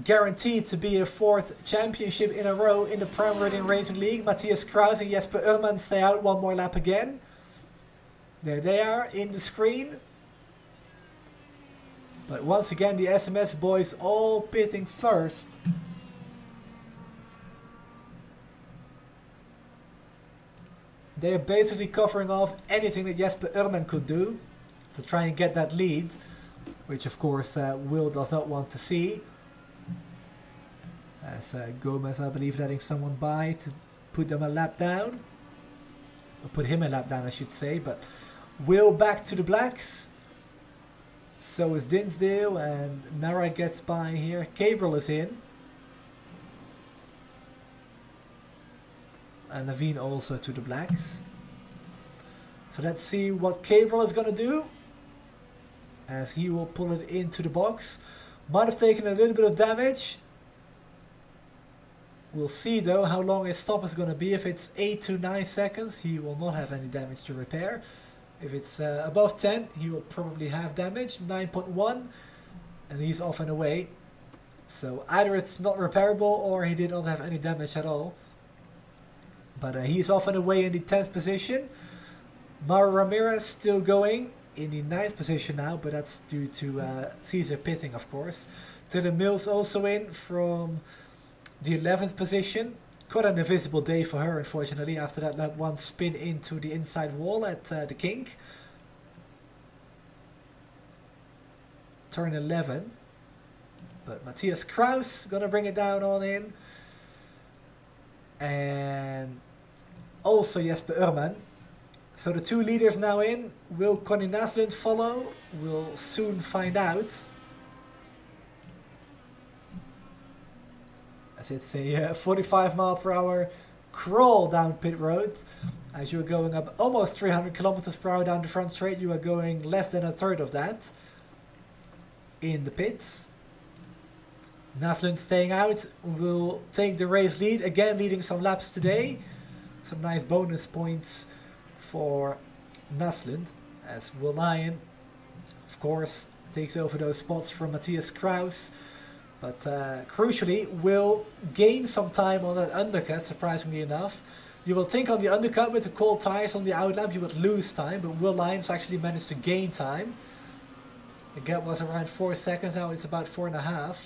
guaranteed to be a 4th championship in a row in the Prime Meridian Racing League. Matthias Kraus and Jesper Ullmann stay out one more lap again. There they are in the screen. But once again, the SMS boys all pitting first. They are basically covering off anything that Jesper Ullmann could do to try and get that lead, which of course Will does not want to see. As Gomez, I believe, letting someone by to put them a lap down. Or put him a lap down, I should say. But Will back to the blacks. So is Dinsdale, and Nara gets by here. Cabral is in. And Naveen also to the blacks. So let's see what Cabral is going to do. As he will pull it into the box. Might have taken a little bit of damage. We'll see though how long his stop is going to be. If it's 8 to 9 seconds, he will not have any damage to repair. If it's above 10, he will probably have damage. 9.1. And he's off and away. So either it's not repairable or he did not have any damage at all. But he's off and away in the 10th position. Mauro Ramirez still going in the 9th position now, but that's due to Caesar pitting, of course. Dylan Mills also in from the 11th position. Quite an invisible day for her, unfortunately, after that lap 1 spin into the inside wall at the kink. Turn 11. But Matthias Kraus gonna bring it down on in. And also Jesper Ullmann. So the 2 leaders now in. Will Connie Naslund follow? We'll soon find out. As it's a 45 mile per hour crawl down pit road. As you're going up almost 300 kilometers per hour down the front straight, you are going less than a third of that in the pits. Naslund staying out will take the race lead, again leading some laps today. Some nice bonus points for Naslund, as Will Lyon, of course, takes over those spots from Matthias Kraus. But crucially, will gain some time on that undercut, surprisingly enough. You will think on the undercut with the cold tires on the outlap, you would lose time, but Will Lyons actually managed to gain time. The gap was around 4 seconds, now it's about 4.5.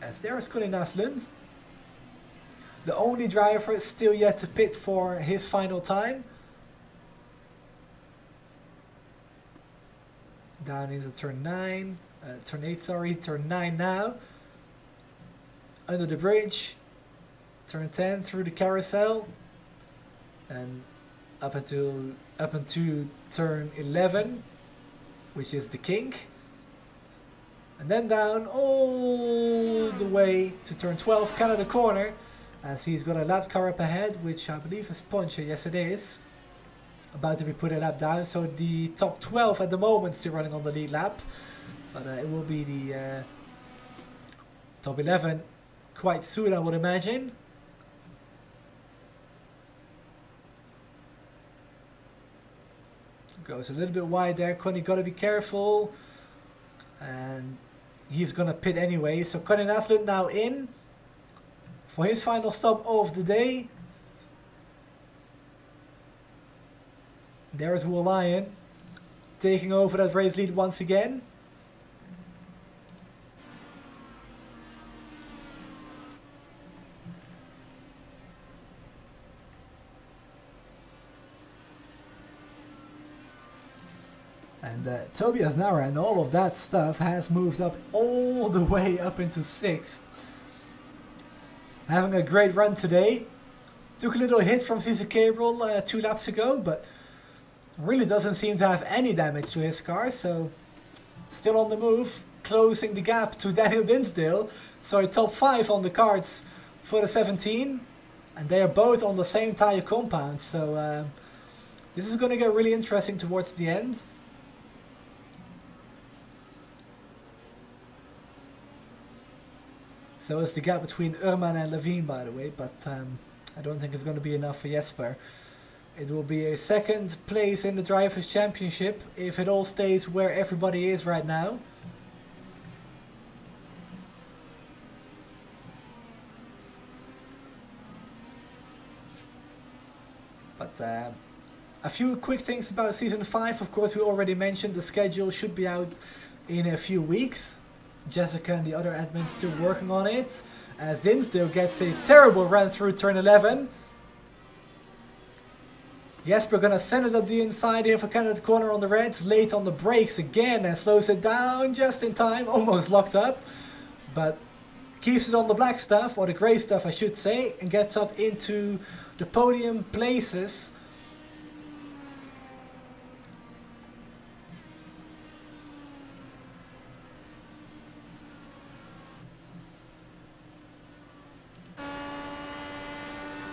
As there is Connie Naslund. The only driver still yet to pit for his final time. Down into turn 9, turn 8 sorry, turn 9 now. under the bridge, turn 10 through the carousel, and up into turn 11, which is the kink, and then down all the way to turn 12, Canada corner, as he's got a lap car up ahead, which I believe is Poncho. Yes, it is. About to be put a lap down, so the top 12 at the moment still running on the lead lap, but it will be the top 11 quite soon, I would imagine. Goes a little bit wide there. Connie got to be careful, and he's gonna pit anyway. So Connie Naslund now in for his final stop of the day. There's Will Lion taking over that race lead once again. And Tobias Nara and all of that stuff has moved up all the way up into 6th. Having a great run today. Took a little hit from Cesar Gabriel 2 laps ago, but really doesn't seem to have any damage to his car, so still on the move, closing the gap to Daniel Dinsdale. So a top 5 on the cards for the 17, and they are both on the same tyre compound, so this is going to get really interesting towards the end. So is the gap between Urman and Levine, by the way, but I don't think it's going to be enough for Jesper. It will be a 2nd place in the Drivers' Championship if it all stays where everybody is right now. But a few quick things about Season 5. Of course, we already mentioned the schedule should be out in a few weeks. Jessica and the other admins still working on it, as Dinsdale gets a terrible run through turn 11. Jesper gonna send it up the inside here for Canada corner on the reds, late on the brakes again and slows it down just in time, almost locked up, but keeps it on the black stuff, or the grey stuff I should say, and gets up into the podium places.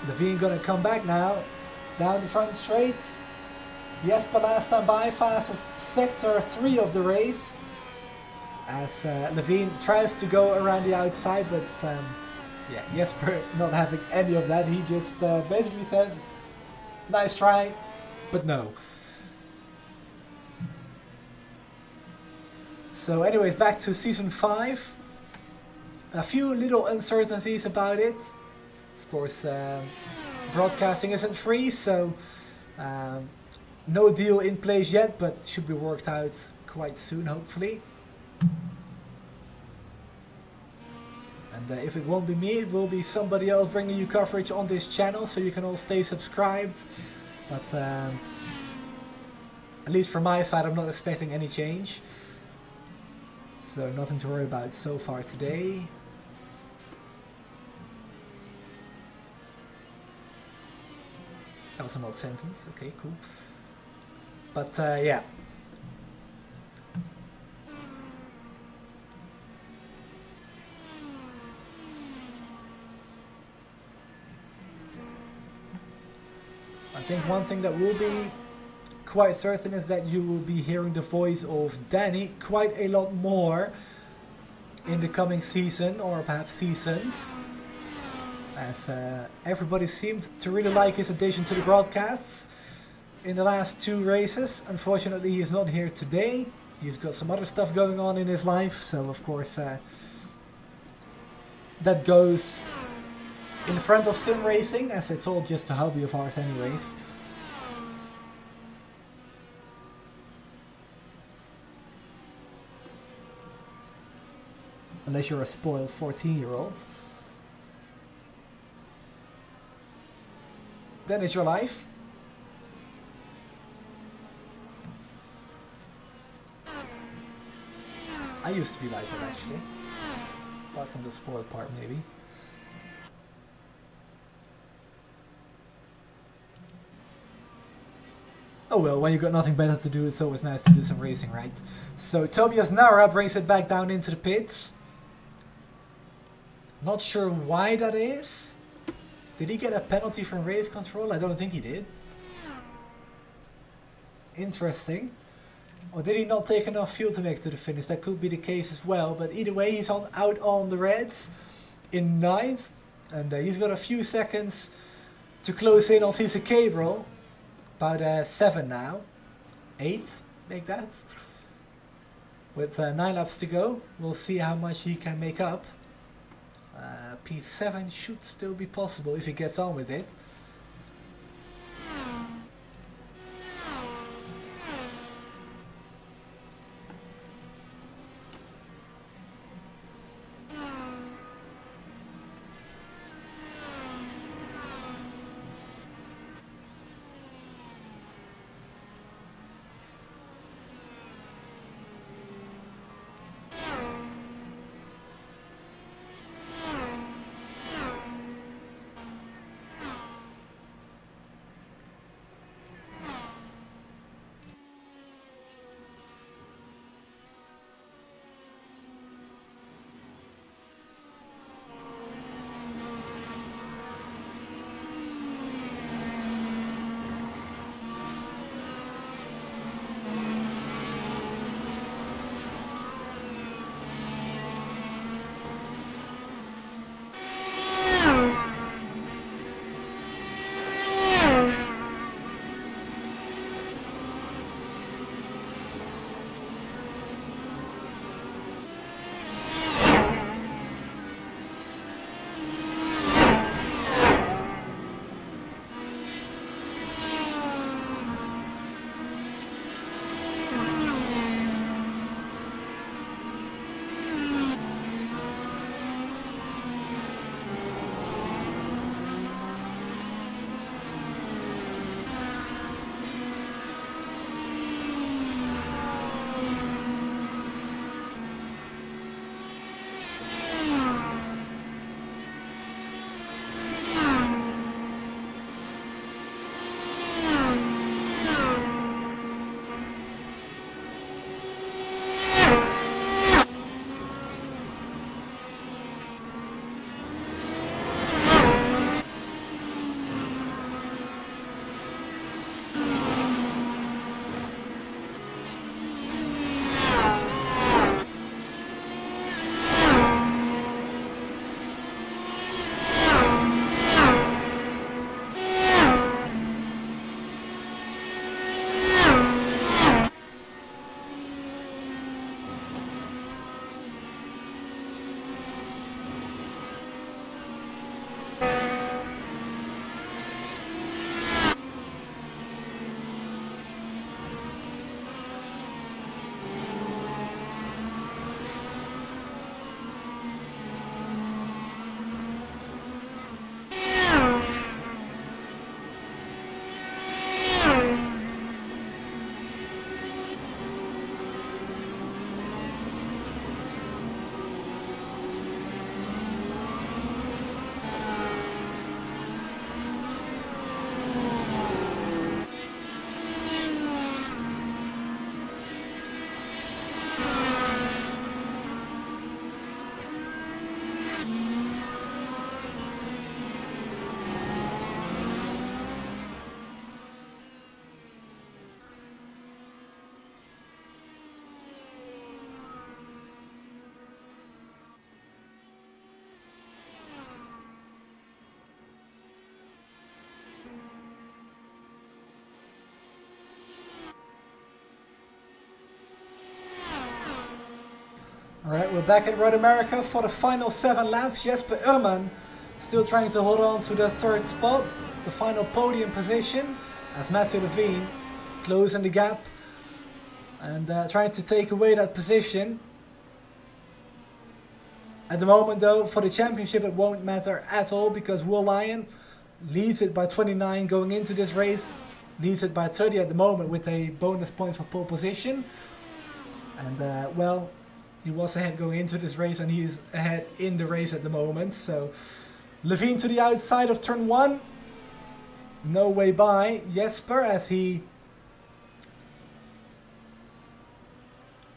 Levine gonna come back now, down the front straight. Jesper last time by, fastest sector 3 of the race. As Levine tries to go around the outside, but yeah, Jesper not having any of that. He just basically says, nice try, but no. So anyways, back to Season 5. A few little uncertainties about it. Of course, broadcasting isn't free, so no deal in place yet, but should be worked out quite soon, hopefully. And if it won't be me, it will be somebody else bringing you coverage on this channel, so you can all stay subscribed. But at least from my side, I'm not expecting any change. So nothing to worry about so far today. That was an odd sentence. Okay, cool. But yeah. I think one thing that will be quite certain is that you will be hearing the voice of Danny quite a lot more in the coming season, or perhaps seasons. As everybody seemed to really like his addition to the broadcasts in the last 2 races. Unfortunately, he is not here today. He's got some other stuff going on in his life, so of course that goes in front of sim racing, as it's all just a hobby of ours anyways. Unless you're a spoiled 14-year-old. Then it's your life. I used to be like that, actually. Apart from the spoiled part, maybe. Oh well, when you got nothing better to do, it's always nice to do some racing, right? So Tobias Nara brings it back down into the pits. Not sure why that is. Did he get a penalty from race control? I don't think he did. Interesting. Or did he not take enough fuel to make it to the finish? That could be the case as well. But either way, he's out on the reds in 9th. And he's got a few seconds to close in on Cesar Cabral. About 7 now. 8, make that. With 9 laps to go. We'll see how much he can make up. P7 should still be possible if he gets on with it. Alright, we're back at Road America for the final 7 laps. Jesper Ullmann still trying to hold on to the 3rd spot, the final podium position, as Matthew Levine closing the gap and trying to take away that position. At the moment though, for the championship it won't matter at all because Will Lyon leads it by 29 going into this race, leads it by 30 at the moment with a bonus point for pole position. And well, he was ahead going into this race and he is ahead in the race at the moment. So Levine to the outside of turn 1. No way by Jesper as he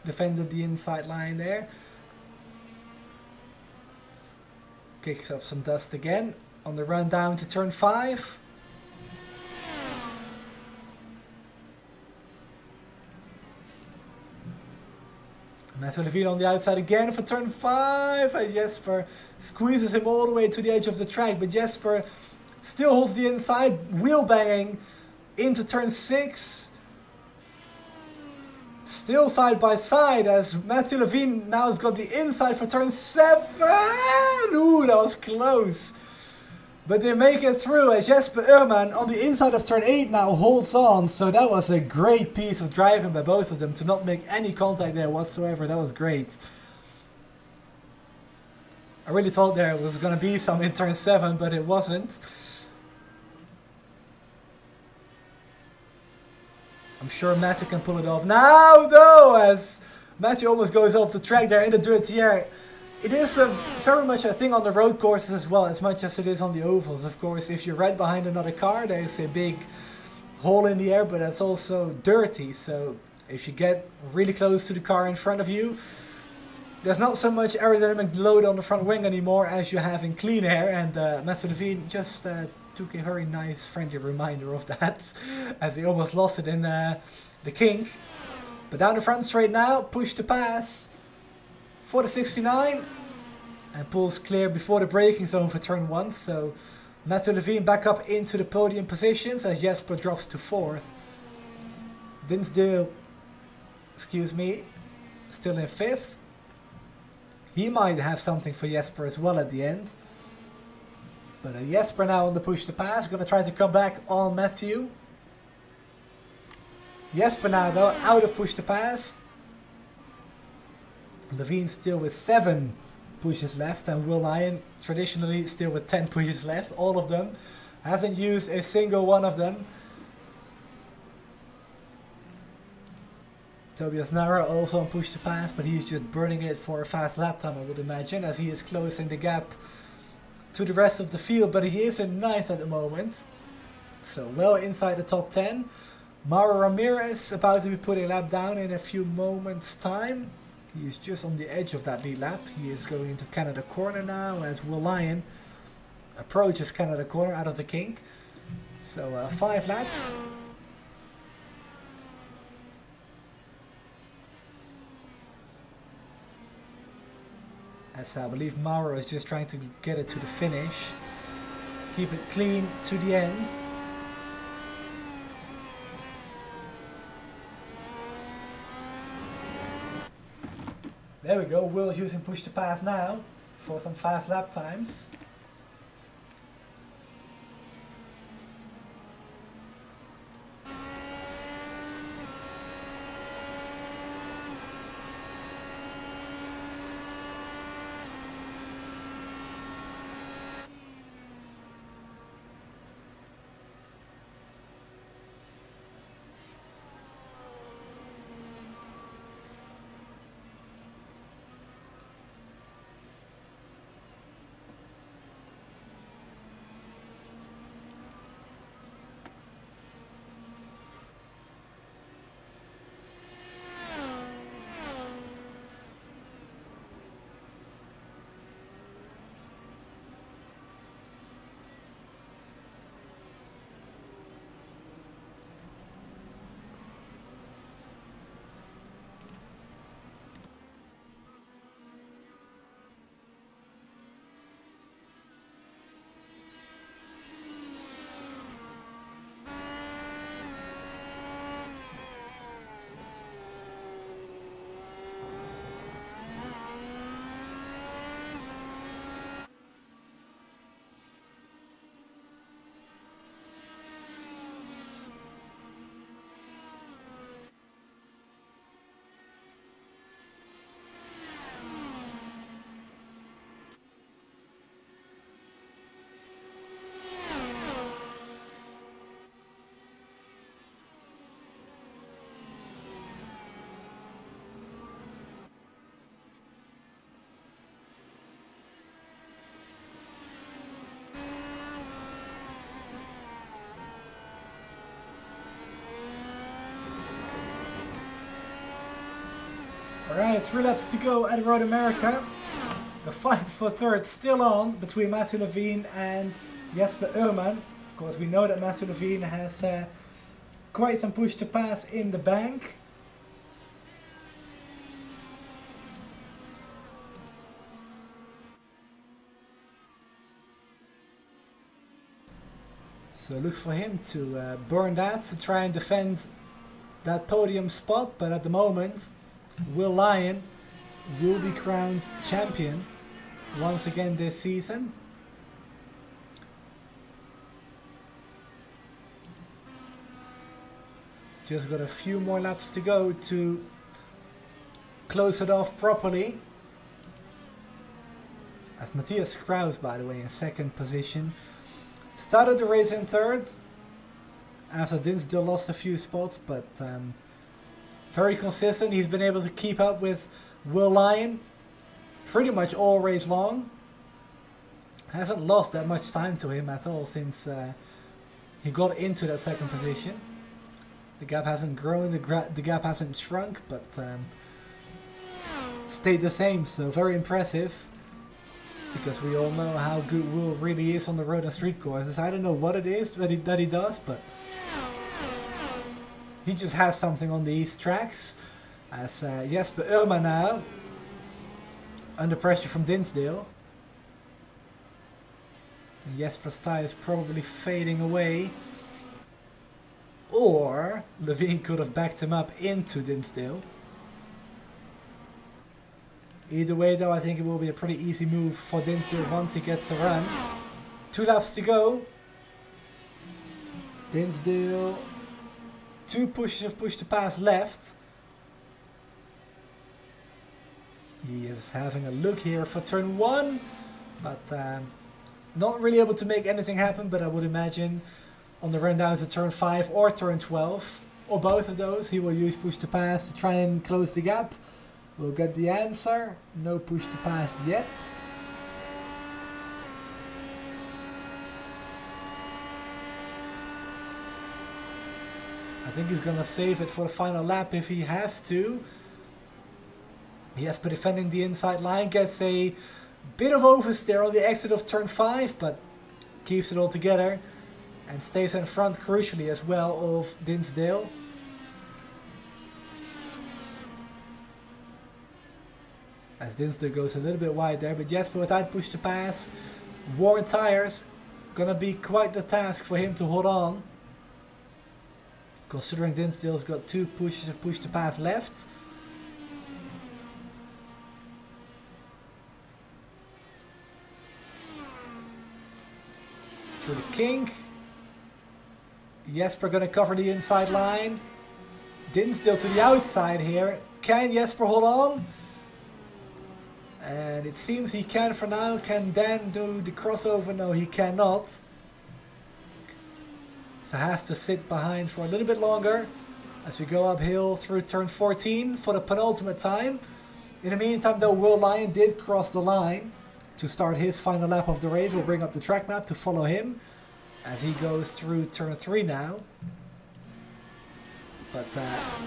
defended the inside line there. Kicks up some dust again on the run down to turn 5. Matthew Levine on the outside again for turn 5, and Jesper squeezes him all the way to the edge of the track, but Jesper still holds the inside, wheel banging into turn 6. Still side by side as Matthew Levine now has got the inside for turn 7. Ooh, that was close. But they make it through as Jesper Ullman on the inside of turn 8 now holds on. So that was a great piece of driving by both of them to not make any contact there whatsoever. That was great. I really thought there was going to be some in turn 7, but it wasn't. I'm sure Matthew can pull it off now though, as Matthew almost goes off the track there in the dirty air. It is very much a thing on the road courses as well, as much as it is on the ovals. Of course, if you're right behind another car, there's a big hole in the air, but that's also dirty. So if you get really close to the car in front of you, there's not so much aerodynamic load on the front wing anymore as you have in clean air. And Matthew Levine just took a very nice friendly reminder of that as he almost lost it in the kink. But down the front straight now, push to pass for the 69 and pulls clear before the braking zone for turn 1. So Matthew Levine back up into the podium positions as Jesper drops to 4th. Dinsdale, excuse me, still in 5th. He might have something for Jesper as well at the end. But Jesper now on the push to pass, going to try to come back on Matthew. Jesper now though out of push to pass. Levine still with 7 pushes left, and Will Lyon traditionally still with 10 pushes left. All of them. Hasn't used a single one of them. Tobias Nara also on push to pass, but he's just burning it for a fast lap time, I would imagine, as he is closing the gap to the rest of the field. But he is in 9th at the moment, so well inside the top 10. Mauro Ramirez about to be putting a lap down in a few moments time. He is just on the edge of that lead lap. He is going into Canada corner now as Will Lyon approaches Canada corner out of the kink. So 5 laps. As I believe Mauro is just trying to get it to the finish. Keep it clean to the end. There we go, Will's using push to pass now for some fast lap times. Alright, 3 laps to go at Road America. The fight for third still on between Matthew Levine and Jesper Ullman. Of course, we know that Matthew Levine has quite some push to pass in the bank. So look for him to burn that, to try and defend that podium spot. But at the moment, Will Lyon will be crowned champion once again this season. Just got a few more laps to go to close it off properly. As Matthias Kraus, by the way, in second position. Started the race in third after Dinsdale lost a few spots, but very consistent. He's been able to keep up with Will Lyon pretty much all race long. Hasn't lost that much time to him at all since he got into that second position. The gap hasn't grown, the gap hasn't shrunk, but stayed the same, so very impressive. Because we all know how good Will really is on the road and street courses. I don't know what it is that he does, but he just has something on these tracks. As Jesper Ullman now, under pressure from Dinsdale. And Jesper's tyre is probably fading away. Or Levine could have backed him up into Dinsdale. Either way though, I think it will be a pretty easy move for Dinsdale once he gets a run. 2 laps to go. Dinsdale, 2 pushes of push to pass left. He is having a look here for turn 1, but not really able to make anything happen. But I would imagine on the run down to turn 5 or turn 12, or both of those, he will use push to pass to try and close the gap. We'll get the answer. No push to pass yet. I think he's gonna save it for the final lap if he has to. Yes, but defending the inside line, gets a bit of oversteer on the exit of turn 5, but keeps it all together and stays in front crucially as well of Dinsdale. As Dinsdale goes a little bit wide there, but Jesper without push to pass, worn tires, gonna be quite the task for him to hold on. Considering Dinsdale's got 2 pushes of push to pass left. Through the kink. Jesper gonna cover the inside line. Dinsdale to the outside here. Can Jesper hold on? And it seems he can for now. Can Dan do the crossover? No, he cannot. So has to sit behind for a little bit longer as we go uphill through turn 14 for the penultimate time. In the meantime though, Will Lyon did cross the line to start his final lap of the race. We'll bring up the track map to follow him as he goes through turn 3 now. But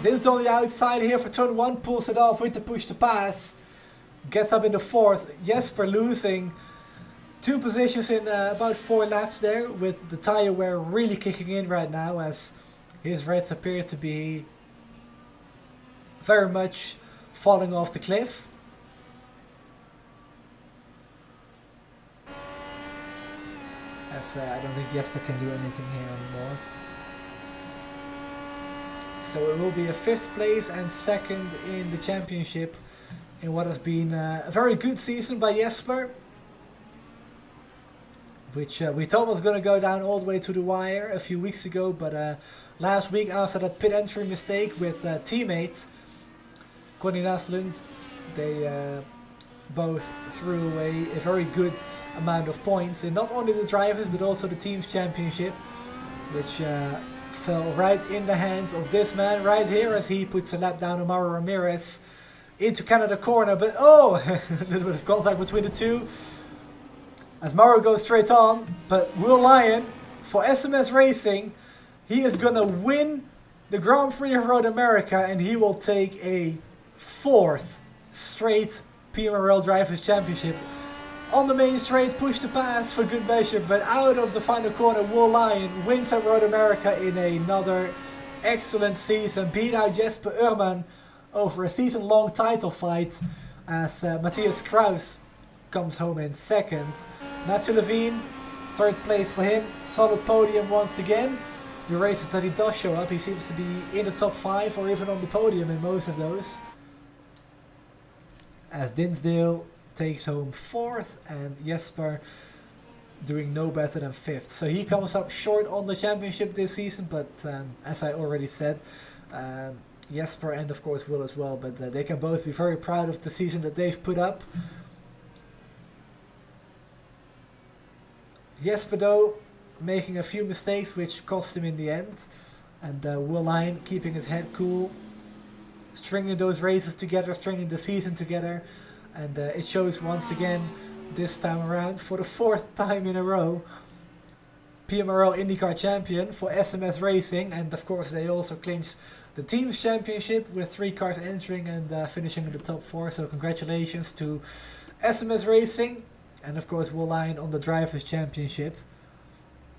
this is on the outside here for turn 1. Pulls it off with the push to pass. Gets up in the 4th. Jesper losing 2 positions in about 4 laps there, with the tire wear really kicking in right now as his reds appear to be very much falling off the cliff. As I don't think Jesper can do anything here anymore. So it will be a 5th place and 2nd in the championship in what has been a very good season by Jesper, which we thought was going to go down all the way to the wire a few weeks ago, but last week after that pit entry mistake with teammates Connie Naslund, they both threw away a very good amount of points in not only the drivers but also the team's championship, which fell right in the hands of this man right here as he puts a lap down on Mauro Ramirez into Canada corner. But oh, a little bit of contact between the two as Mauro goes straight on. But Will Lyon for SMS Racing, he is gonna win the Grand Prix of Road America and he will take a 4th straight PMRL Drivers' Championship. On the main straight, push to pass for good measure, but out of the final corner, Wall Lion wins at Road America in another excellent season. Beat out Jesper Urman over a season-long title fight as Matthias Kraus comes home in second. Matthew Levine, third place for him. Solid podium once again. The races that he does show up, he seems to be in the top 5 or even on the podium in most of those. As Dinsdale takes home 4th and Jesper doing no better than 5th. So he comes up short on the championship this season, but as I already said, Jesper and of course Will as well, but they can both be very proud of the season that they've put up. Jesper though making a few mistakes which cost him in the end, and Will Lyon keeping his head cool, stringing those races together, stringing the season together, and it shows once again this time around for the 4th time in a row. PMRL IndyCar champion for SMS Racing, and of course they also clinched the team's championship with 3 cars entering and finishing in the top 4, so congratulations to SMS Racing, and of course Will Lyon on the drivers' championship.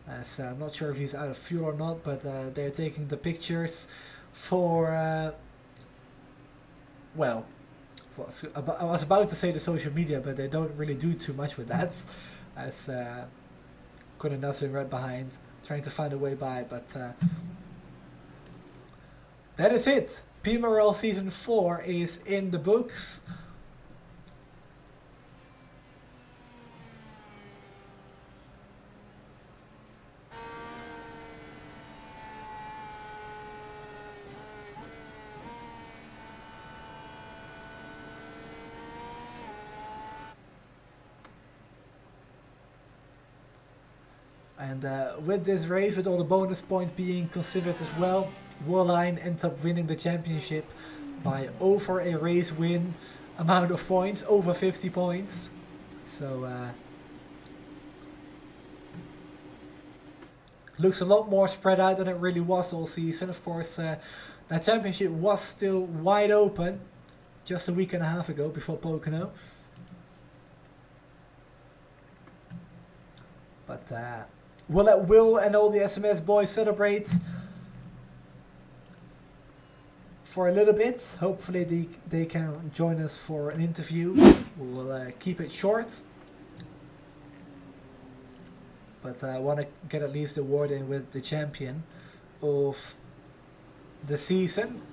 As I'm not sure if he's out of fuel or not, but they're taking the pictures for well, I was about to say the social media, but they don't really do too much with that, as Conor Nelson right behind trying to find a way by, but that is it. PMRL Season 4 is in the books. And with this race, with all the bonus points being considered as well, Will Lyon ends up winning the championship by over a race win amount of points, over 50 points. So looks a lot more spread out than it really was all season. Of course, that championship was still wide open just a week and a half ago before Pocono. But we'll let Will and all the SMS boys celebrate for a little bit. Hopefully they can join us for an interview. We'll keep it short. But I want to get at least a word in with the champion of the season.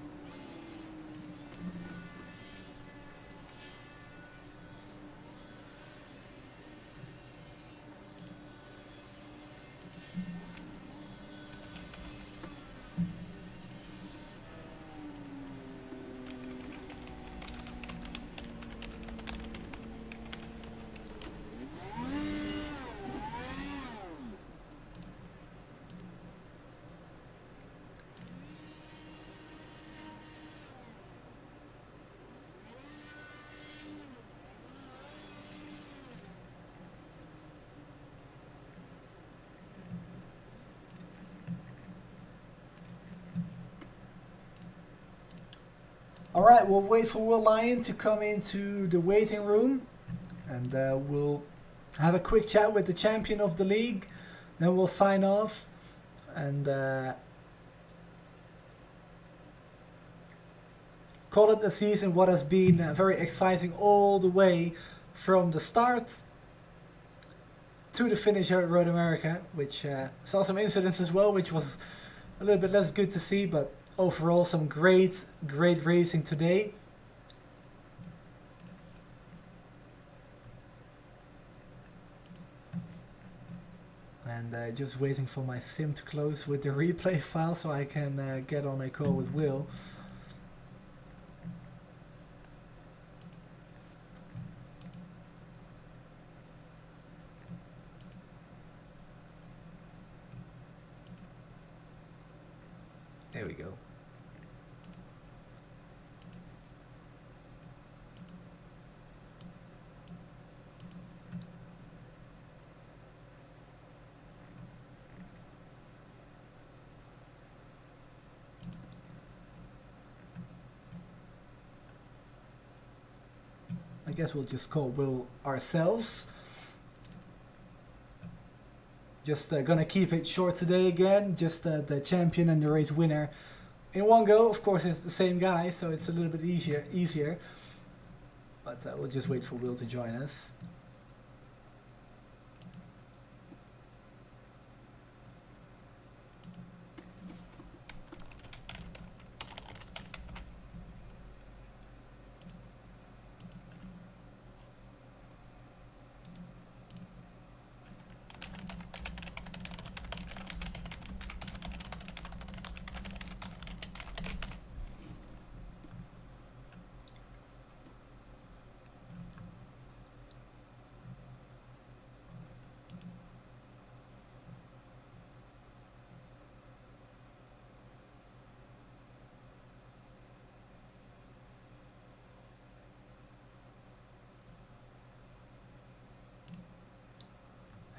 Alright, we'll wait for Will Lyon to come into the waiting room, and we'll have a quick chat with the champion of the league, then we'll sign off and call it a season. What has been very exciting all the way from the start to the finish here at Road America, which saw some incidents as well, which was a little bit less good to see, but overall some great racing today. And just waiting for my sim to close with the replay file so I can get on a call with Will. There we go. I guess we'll just call Will ourselves. Just gonna keep it short today again. Just the champion and the race winner in one go. Of course, it's the same guy, so it's a little bit easier. But we'll just wait for Will to join us.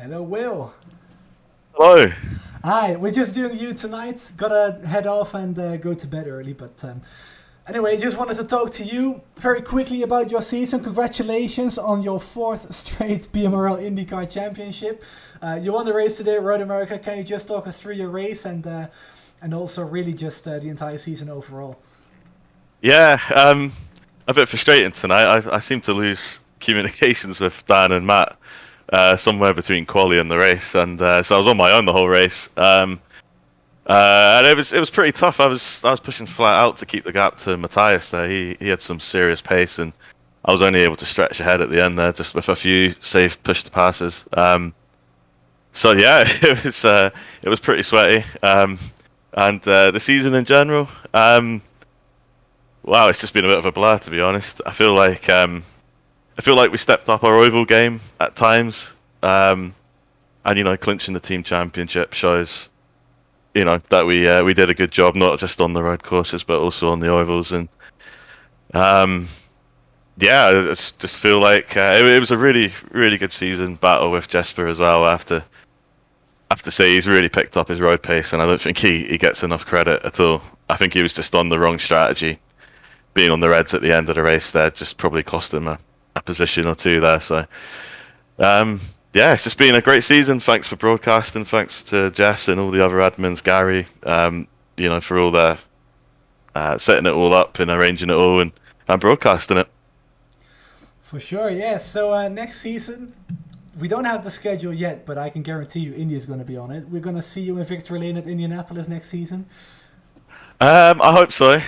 Hello, Will. Hello. Hi, we're just doing you tonight. Gotta head off and go to bed early, but anyway, just wanted to talk to you very quickly about your season. Congratulations on your 4th straight PMRL IndyCar Championship. You won the race today, Road America. Can you just talk us through your race and also really just the entire season overall? Yeah, a bit frustrating tonight. I seem to lose communications with Dan and Matt somewhere between quali and the race, and so I was on my own the whole race. And it was pretty tough. I was pushing flat out to keep the gap to Matthias there. He had some serious pace, and I was only able to stretch ahead at the end there, just with a few safe push to passes. So yeah, it was pretty sweaty. And the season in general, wow, it's just been a bit of a blur, to be honest. I feel like we stepped up our oval game at times, and clinching the team championship shows, that we did a good job, not just on the road courses but also on the ovals. And yeah, I just feel like it was a really, really good season battle with Jesper as well. I have to say he's really picked up his road pace, and I don't think he gets enough credit at all. I think he was just on the wrong strategy. Being on the Reds at the end of the race there just probably cost him a position or two there. So yeah, it's just been a great season. Thanks for broadcasting. Thanks to Jess and all the other admins, Gary, for all their setting it all up and arranging it all and broadcasting it. For sure, yes. So next season, we don't have the schedule yet, but I can guarantee you Indy is going to be on it. We're going to see you in victory lane at Indianapolis next season. I hope so.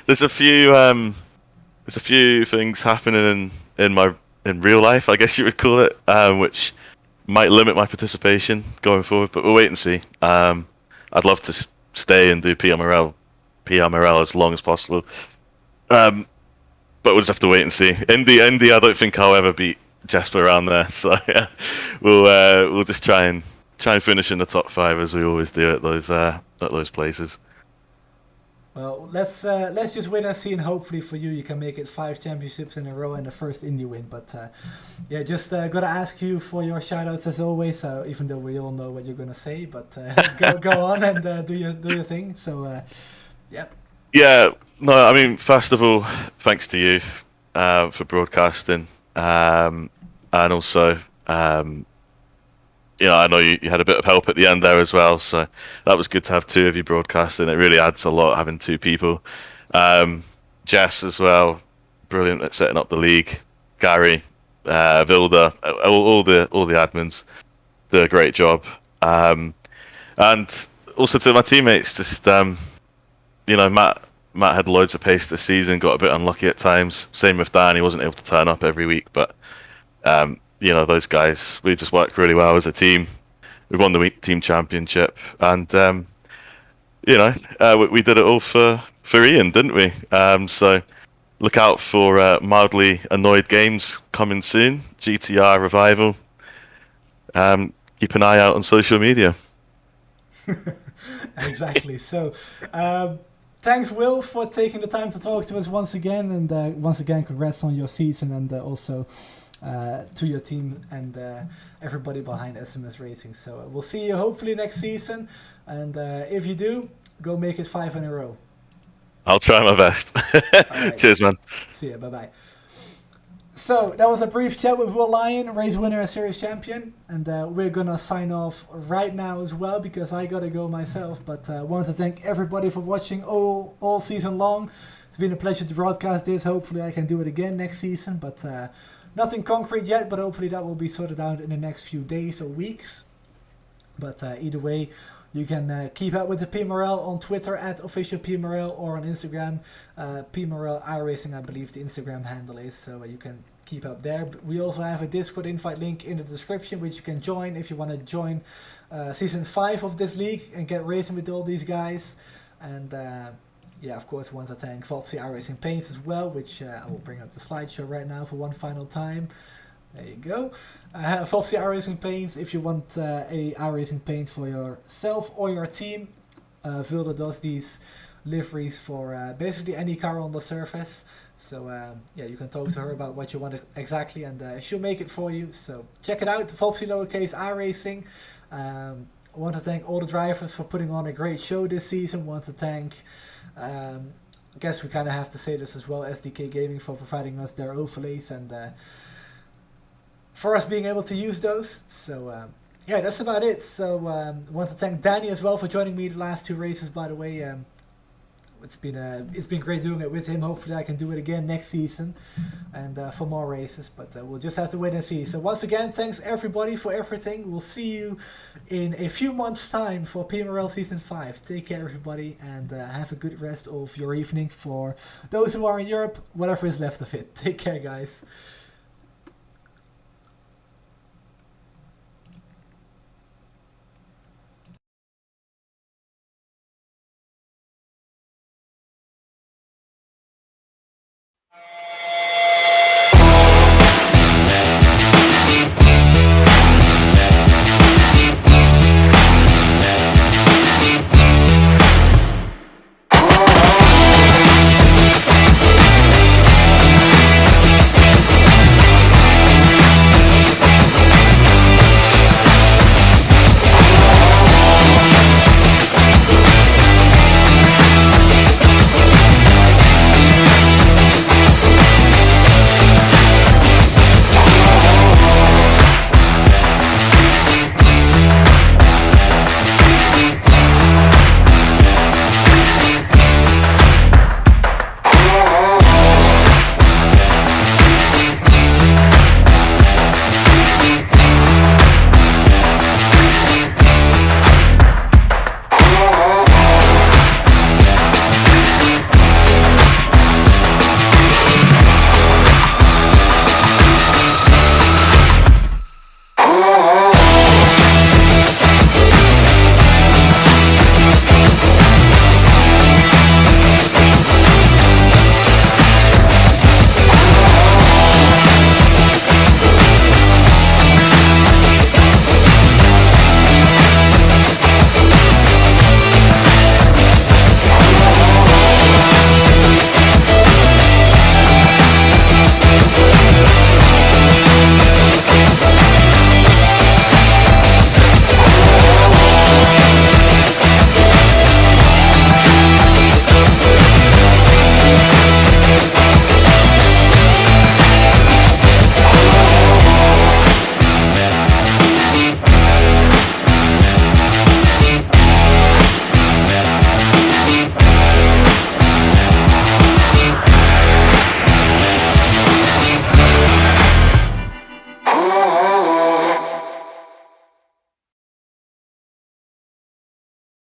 There's a few things happening in real life, I guess you would call it, which might limit my participation going forward. But we'll wait and see. I'd love to stay and do PMRL as long as possible. But we'll just have to wait and see. Indy, I don't think I'll ever beat Jesper around there. So yeah, we'll just try and finish in the top 5 as we always do at those places. Well, let's just wait and see, and hopefully for you can make it 5 championships in a row and the first Indy win. But yeah, just gotta ask you for your shoutouts as always. Even though we all know what you're gonna say, but go on and do your thing. So yeah. Yeah, no, I mean, first of all, thanks to you for broadcasting, and also. I know you had a bit of help at the end there as well, so that was good to have 2 of you broadcasting. It really adds a lot having 2 people. Jess as well, brilliant at setting up the league. Gary, Vilda, all the admins do a great job. And also to my teammates, just Matt had loads of pace this season, got a bit unlucky at times. Same with Dan, he wasn't able to turn up every week, but those guys, we just worked really well as a team. We won the team championship, and we did it all for Ian, didn't we? So look out for mildly annoyed games coming soon. GTR revival. Keep an eye out on social media. Exactly. So thanks, Will, for taking the time to talk to us once again, and once again, congrats on your season, and also to your team and everybody behind SMS Racing. So we'll see you hopefully next season, and if you do, go make it 5 in a row. I'll try my best. Right. Cheers, man. See ya. Bye-bye. So that was a brief chat with Will Lyon, race winner and series champion, and we're gonna sign off right now as well because I gotta go myself. But I want to thank everybody for watching all season long. It's been a pleasure to broadcast this. Hopefully I can do it again next season, but nothing concrete yet. But hopefully that will be sorted out in the next few days or weeks. But either way, you can keep up with the PMRL on Twitter at official PMRL or on Instagram, PMRL iRacing, I believe the Instagram handle is, so you can keep up there. But we also have a Discord invite link in the description, which you can join if you want to join Season 5 of this league and get racing with all these guys. And yeah, of course, I want to thank Voppzy iRacing Paints as well, which I will bring up the slideshow right now for one final time. There you go. Voppzy iRacing Paints, if you want a iRacing paint for yourself or your team. Vilda does these liveries for basically any car on the surface. So yeah, you can talk to her about what you want exactly, and she'll make it for you. So check it out, Voppzy lowercase iRacing. I want to thank all the drivers for putting on a great show this season. I want to thank, I guess we kind of have to say this as well, SDK Gaming for providing us their overlays and for us being able to use those. So yeah, that's about it. So I want to thank Danny as well for joining me the last 2 races, by the way. It's been great doing it with him. Hopefully I can do it again next season and for more races, but we'll just have to wait and see. So once again, thanks everybody for everything. We'll see you in a few months time for PMRL Season 5. Take care everybody, and have a good rest of your evening for those who are in Europe, whatever is left of it. Take care, guys.